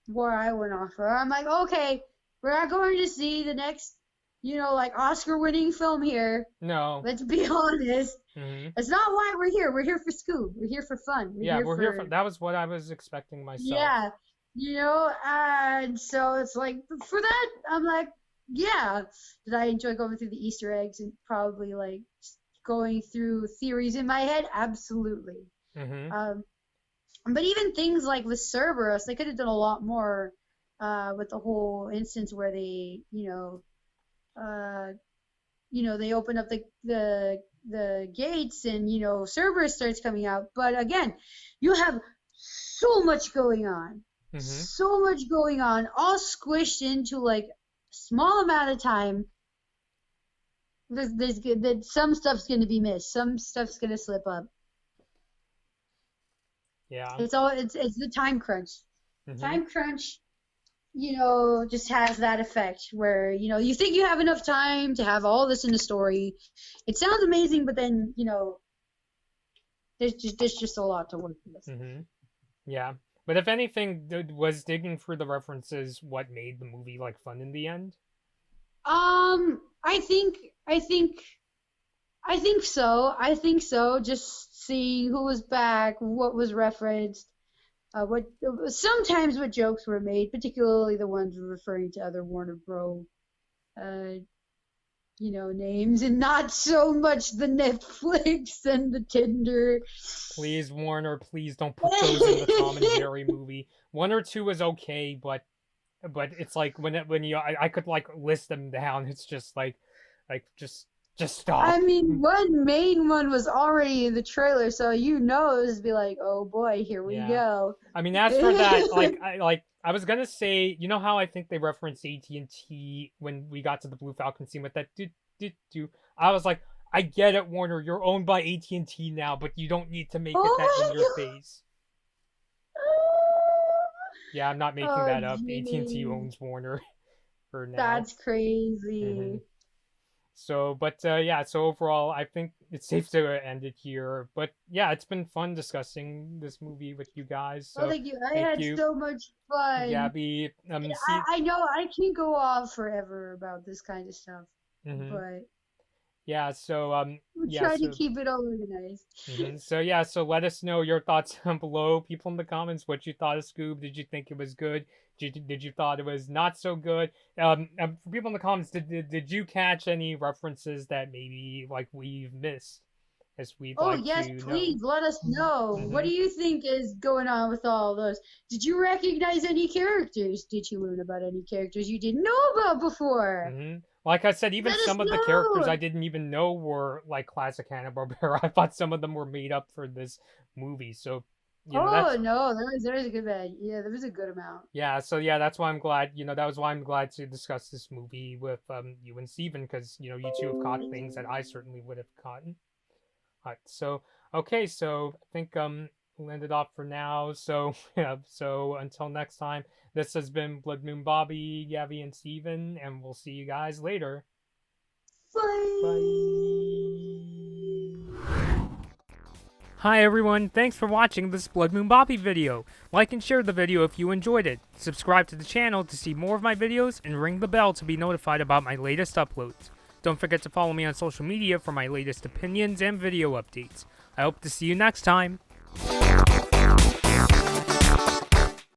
where I went off for. I'm like, okay, we're not going to see the next, like Oscar-winning film here. No. Let's be honest. That's not why we're here. We're here for Scoob. We're here for fun. We're here for. That was what I was expecting myself. Yeah, and so it's like, for that, I'm like, yeah. Did I enjoy going through the Easter eggs and probably like going through theories in my head? Absolutely. But even things like with Cerberus, they could have done a lot more with the whole instance where they, they open up the gates and, Cerberus starts coming out. But again, you have so much going on. So much going on, all squished into like a small amount of time. There's some stuff's going to be missed. Some stuff's going to slip up. Yeah. It's the time crunch. Time crunch, just has that effect where, you think you have enough time to have all this in the story. It sounds amazing, but then, there's just a lot to work with. Yeah. But if anything, was digging through the references what made the movie like fun in the end? I think so. Just seeing who was back, what was referenced. sometimes what jokes were made, particularly the ones referring to other Warner Bros. Names, and not so much the Netflix and the Tinder. Please, Warner, please don't put those in the Tom and Jerry movie. 1 or 2 is okay, but it's like when I could like list them down. It's just like just stop. I mean, one main one was already in the trailer, so it'd be like, oh boy, here we go. I mean, as for that, I was gonna say, you know how I think they referenced AT&T when we got to the Blue Falcon scene with that do. I was like, I get it, Warner, you're owned by AT&T now, but you don't need to make it that in your face. Yeah, I'm not making that up. AT&T owns Warner for now. That's crazy. Mm-hmm. So, so overall, I think it's safe to end it here. But yeah, it's been fun discussing this movie with you guys. So thank you. I had so much fun. Gabby, I know I can go off forever about this kind of stuff, but yeah. So try to keep it all organized. So let us know your thoughts down below, people in the comments. What you thought of Scoob? Did you think it was good? Did you thought it was not so good? For people in the comments, did you catch any references that maybe like we've missed? As we'd like yes, to please know. let us know. What do you think is going on with all those? Did you recognize any characters? Did you learn about any characters you didn't know about before? Like I said, even some of the characters I didn't even know were like classic Hanna-Barbera. I thought some of them were made up for this movie. So. No, there was a good amount. Yeah, there was a good amount. Yeah, so that's why I'm glad. That was why I'm glad to discuss this movie with you and Steven, because you two have caught things that I certainly would have caught. Alright, so okay, so I think we'll end it off for now. So so until next time, this has been Blood Moon Bobby, Gaby, and Steven, and we'll see you guys later. Bye. Hi everyone, thanks for watching this Blood Moon Bobby video. Like and share the video if you enjoyed it. Subscribe to the channel to see more of my videos, and ring the bell to be notified about my latest uploads. Don't forget to follow me on social media for my latest opinions and video updates. I hope to see you next time.